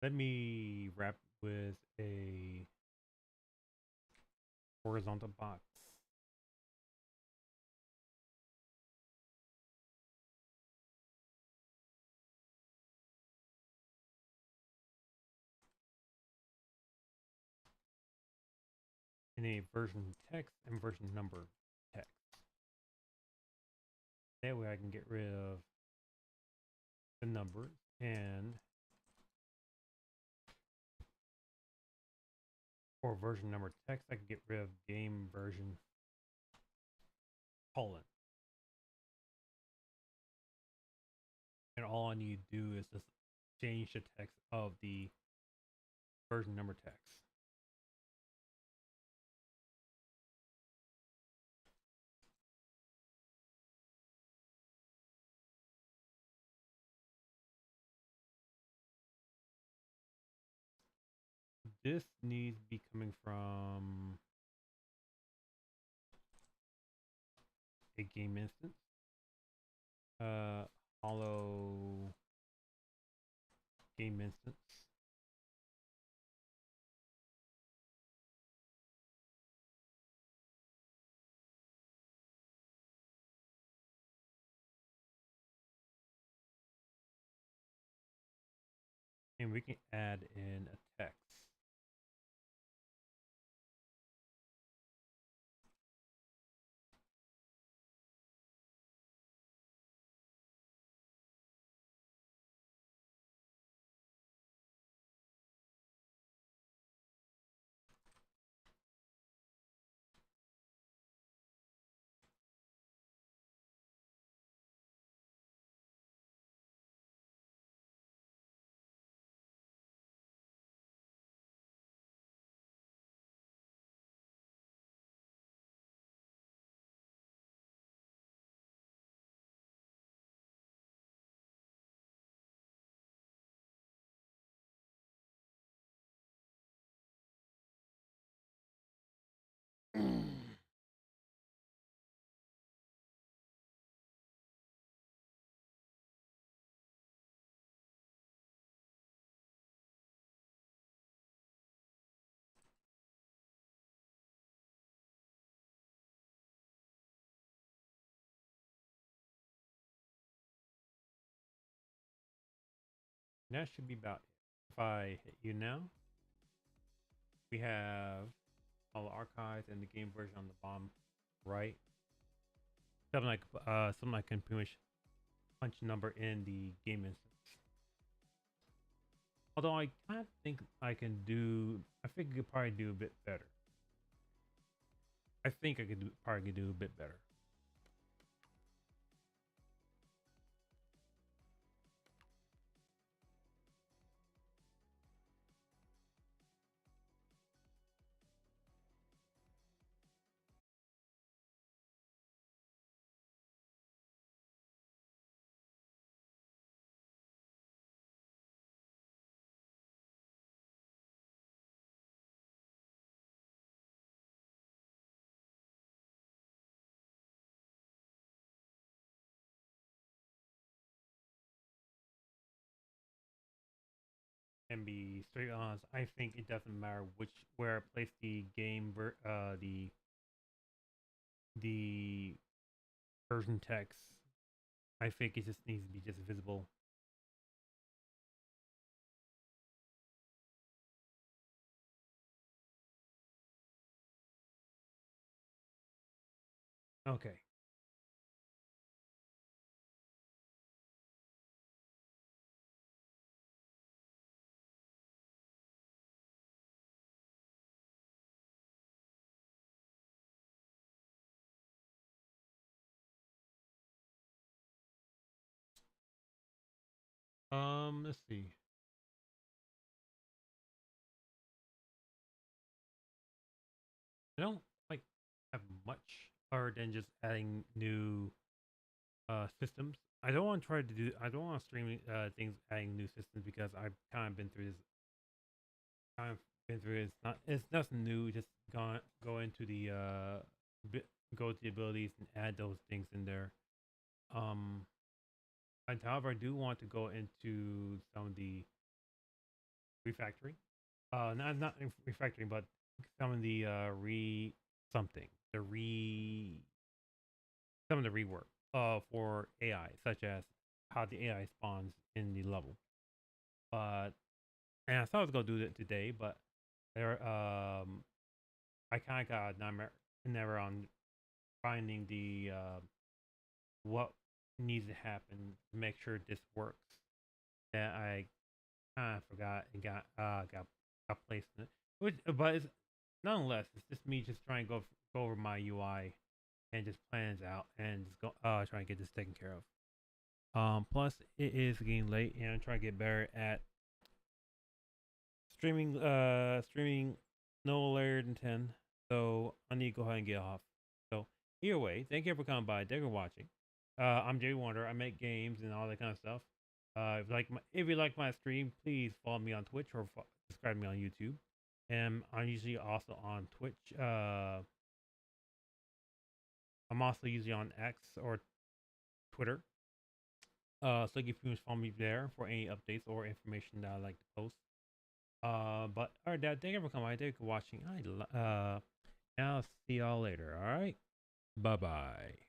Let me wrap with a horizontal box. In a version text and version number text. That way I can get rid of the numbers, and for version number text I can get rid of game version colon. And all I need to do is just change the text of the version number text. This needs to be coming from a game instance. Holo game instance. And we can add in a text. That should be about it. If I hit you now, we have Holo Archives and the game version on the bottom right. Something like can pretty much punch number in the game instance. Although I kind of think I can do, I think I could probably do a bit better. I think I could probably do a bit better. And be straight honest, I think it doesn't matter where I place the the version text. I think it just needs to be just visible. Okay. Let's see. I don't like have much other than just adding new systems. I don't want to try to do. I don't want to stream things adding new systems because I've kind of been through this. Kind of been through it. It's not. It's nothing new. Just go into the go to the abilities and add those things in there. Um, however, I do want to go into some of the refactoring. Not refactoring, but some of the re something the re some of the rework for AI, such as how the AI spawns in the level. But and I thought I was gonna do that today, but there I kind of got never on finding the what needs to happen to make sure this works. That I kind of forgot and got placed in it. But it's nonetheless, it's just me just trying to go over my UI and just plans out and just go trying to get this taken care of. Plus it is getting late and I'm trying to get better at streaming no later than 10. So I need to go ahead and get off. So either way, thank you for coming by. Thank you for watching. I'm Jay Wonder. I make games and all that kind of stuff. If you like my stream, please follow me on Twitch or subscribe to me on YouTube. And I'm usually also on Twitch. I'm also usually on X or Twitter. So you can follow me there for any updates or information that I like to post. But all right, Dad, thank you for coming. Thank you for watching. I'll see y'all later. All right, bye bye.